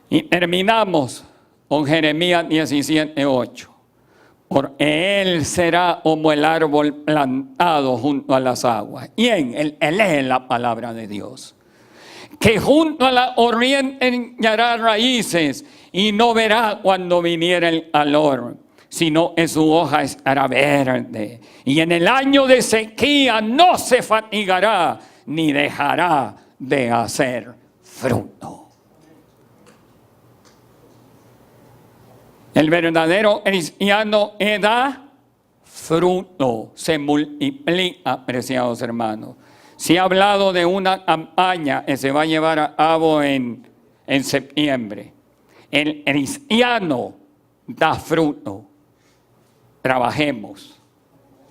Y terminamos con Jeremías 17:8. Porque Él será como el árbol plantado junto a las aguas. ¿Quién? Él lee la palabra de Dios. Que junto a la corriente echará raíces y no verá cuando viniera el calor, sino que su hoja estará verde. Y en el año de sequía no se fatigará ni dejará de hacer fruto. El verdadero cristiano da fruto, se multiplica, preciados hermanos. Se ha hablado de una campaña que se va a llevar a cabo en septiembre. El cristiano da fruto. Trabajemos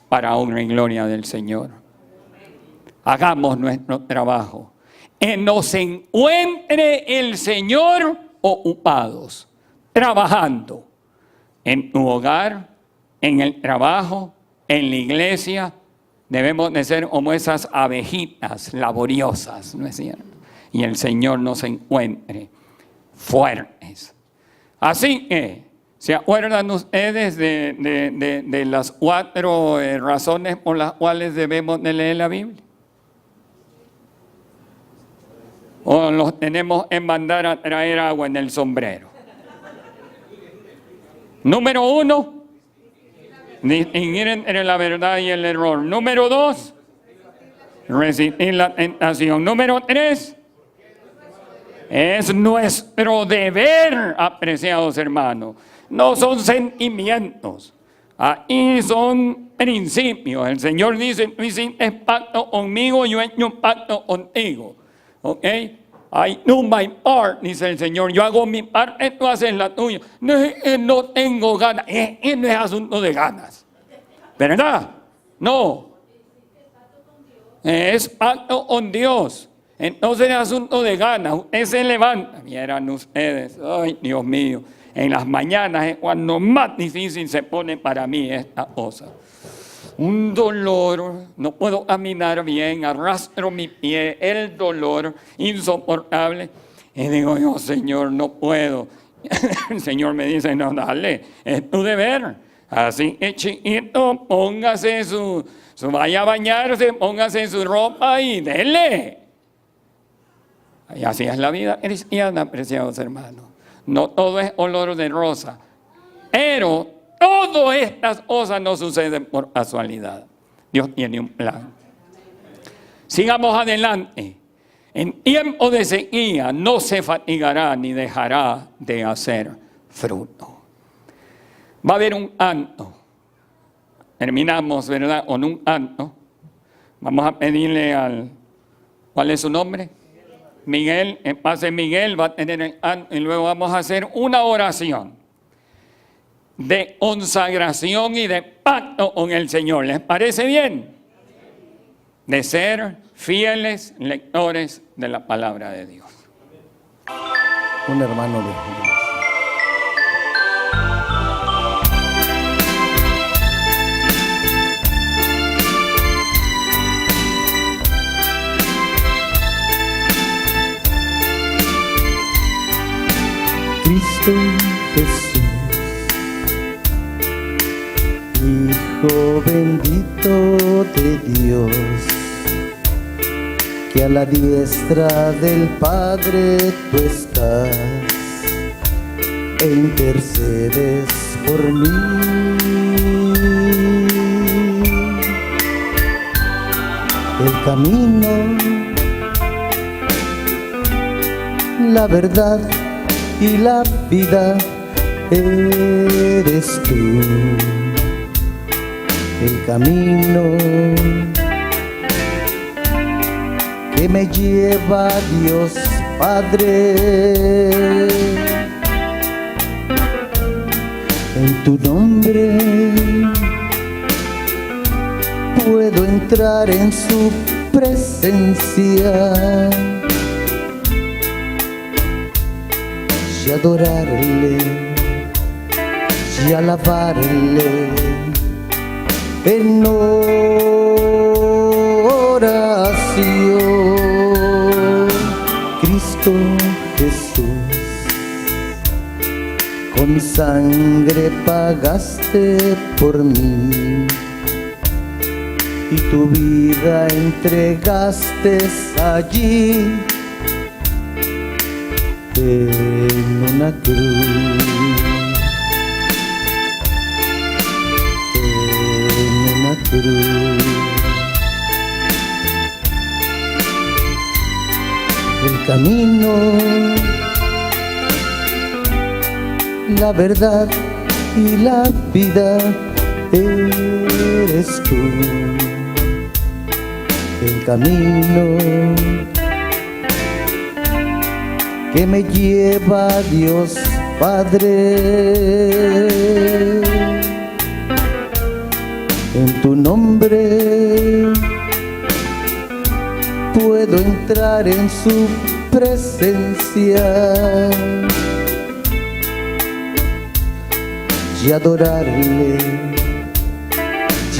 para honra y gloria del Señor. Hagamos nuestro trabajo. Que nos encuentre el Señor ocupados, trabajando en tu hogar, en el trabajo, en la iglesia. Debemos de ser como esas abejitas laboriosas, ¿no es cierto? Y el Señor nos encuentre fuertes. Así que, ¿se acuerdan ustedes de las 4 razones por las cuales debemos de leer la Biblia? ¿O los tenemos en mandar a traer agua en el sombrero? Número 1. Distinguir entre la verdad y el error. Número 2, resistir la tentación. Número 3, es nuestro deber, apreciados hermanos. No son sentimientos, ahí son principios. El Señor dice, tú hiciste pacto conmigo, yo he hecho un pacto contigo. ¿Ok? I do my part, dice el Señor. Yo hago mi parte, tú haces la tuya. No tengo ganas. No es asunto de ganas. ¿Verdad? No. Es pacto con Dios. Entonces es asunto de ganas. Usted se levanta. Vieran ustedes. Ay, Dios mío. En las mañanas es cuando más difícil se pone para mí esta cosa. Un dolor, no puedo caminar bien, arrastro mi pie, el dolor insoportable. Y digo yo, Señor, no puedo. El Señor me dice, no, dale, es tu deber. Así que chiquito, póngase vaya a bañarse, póngase su ropa y dele. Y así es la vida cristiana, preciados hermanos. No todo es olor de rosa, pero todas estas cosas no suceden por casualidad. Dios tiene un plan. Sigamos adelante. En tiempo de sequía no se fatigará ni dejará de hacer fruto. Va a haber un canto. Terminamos, ¿verdad? Con un canto. Vamos a pedirle ¿cuál es su nombre? Miguel. En pase Miguel va a tener el canto y luego vamos a hacer una oración de consagración y de pacto con el Señor. ¿Les parece bien? De ser fieles lectores de la palabra de Dios. Un hermano de Hijo bendito de Dios, que a la diestra del Padre tú estás e intercedes por mí. El camino, la verdad y la vida eres tú. El camino que me lleva a Dios Padre. En tu nombre puedo entrar en su presencia y adorarle y alabarle en oración. Cristo Jesús, con sangre pagaste por mí y tu vida entregaste allí en una cruz. En una cruz. El camino, la verdad y la vida eres tú. El camino que me lleva a Dios Padre. En tu nombre puedo entrar en su presencia y adorarle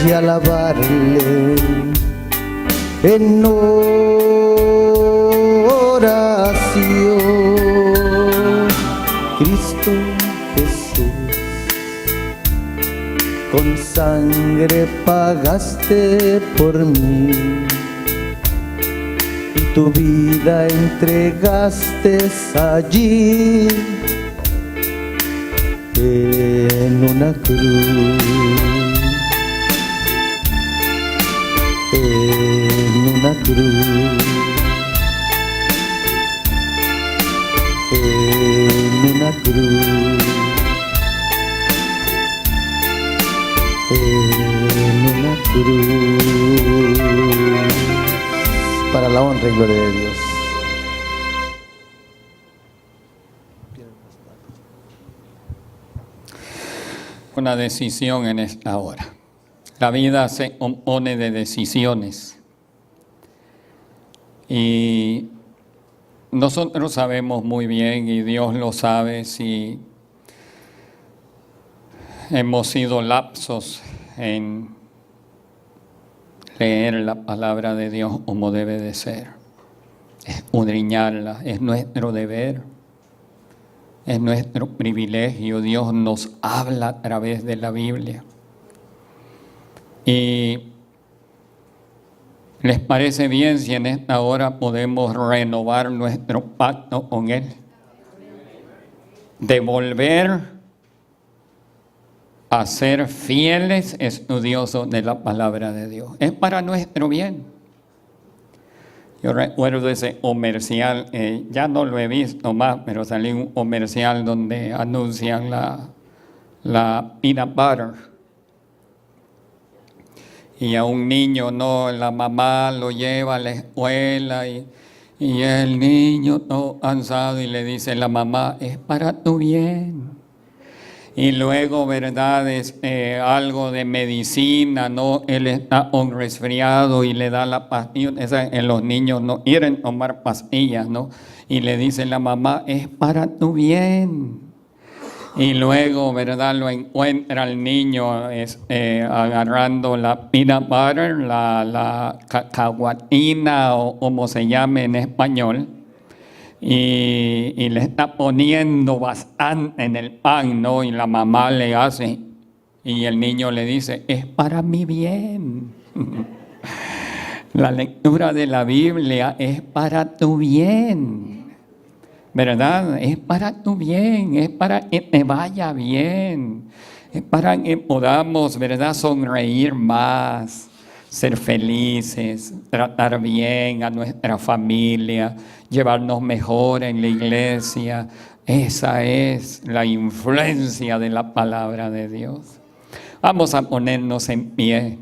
y alabarle en oración. Cristo Jesús, con sangre pagaste por mí y tu vida entregaste allí en una cruz. En una cruz. En una cruz. En una cruz. Para la honra y gloria de Dios. Una decisión en esta hora. La vida se compone de decisiones. Y nosotros sabemos muy bien, y Dios lo sabe, si hemos sido lapsos en leer la palabra de Dios como debe de ser, escudriñarla. Es nuestro deber, es nuestro privilegio. Dios nos habla a través de la Biblia. Y ¿les parece bien si en esta hora podemos renovar nuestro pacto con Él? De volver a ser fieles estudiosos de la palabra de Dios. Es para nuestro bien. Yo recuerdo ese comercial, ya no lo he visto más, pero salió un comercial donde anuncian la peanut butter. Y a un niño, la mamá lo lleva a la escuela y el niño todo cansado y le dice la mamá, es para tu bien. Y luego, ¿verdad? Algo de medicina, ¿no? Él está un resfriado y le da la pastilla. Los niños no quieren tomar pastillas, ¿no? Y le dice la mamá, es para tu bien. Y luego, ¿verdad? Lo encuentra el niño agarrando la peanut butter, la cacahuatina o como se llame en español. Y le está poniendo bastante en el pan, ¿no? Y la mamá le hace Y el niño le dice, es para mi bien. La lectura de la Biblia es para tu bien, ¿verdad? Es para tu bien, es para que te vaya bien, es para que podamos, ¿verdad?, sonreír más, ser felices, tratar bien a nuestra familia, llevarnos mejor en la iglesia. Esa es la influencia de la palabra de Dios. Vamos a ponernos en pie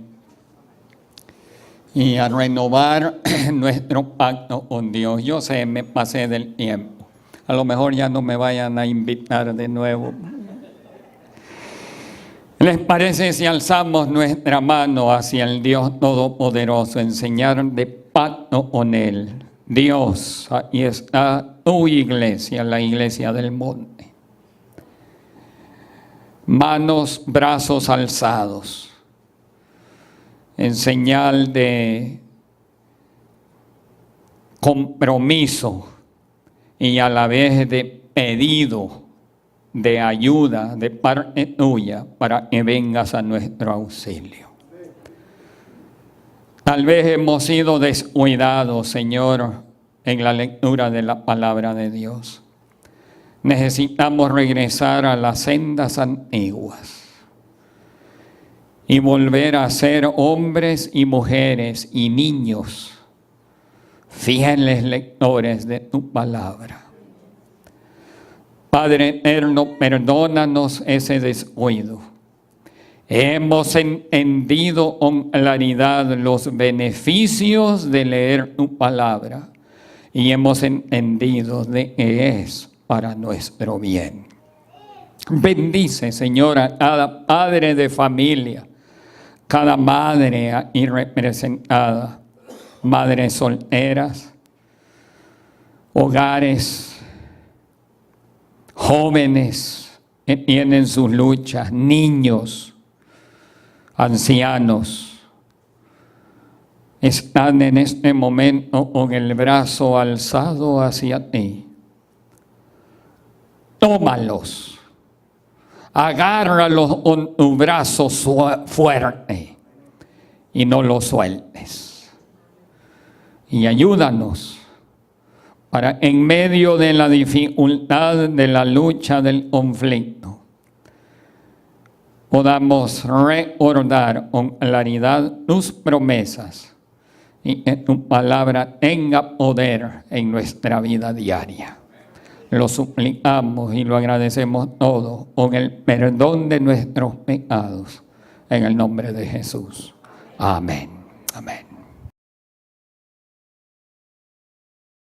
y a renovar nuestro pacto con Dios. Yo sé, me pasé del tiempo. A lo mejor ya no me vayan a invitar de nuevo. ¿Les parece si alzamos nuestra mano hacia el Dios Todopoderoso en señal de pacto con Él? Dios, ahí está tu iglesia, la iglesia del monte. Manos, brazos alzados, en señal de compromiso y a la vez de pedido de ayuda de parte tuya para que vengas a nuestro auxilio. Tal vez hemos sido descuidados, Señor, en la lectura de la palabra de Dios. Necesitamos regresar a las sendas antiguas y volver a ser hombres y mujeres y niños, fieles lectores de tu palabra. Padre eterno, perdónanos ese descuido. Hemos entendido con claridad los beneficios de leer tu palabra y hemos entendido de que es para nuestro bien. Bendice, Señor, a cada padre de familia, cada madre aquí representada, madres solteras, hogares, jóvenes que tienen sus luchas, niños, ancianos, están en este momento con el brazo alzado hacia ti. Tómalos, agárralos con tu brazo fuerte y no los sueltes. Y ayúdanos para en medio de la dificultad, de la lucha, del conflicto, podamos recordar con claridad tus promesas y que tu palabra tenga poder en nuestra vida diaria. Lo suplicamos y lo agradecemos todo con el perdón de nuestros pecados, en el nombre de Jesús. Amén. Amén.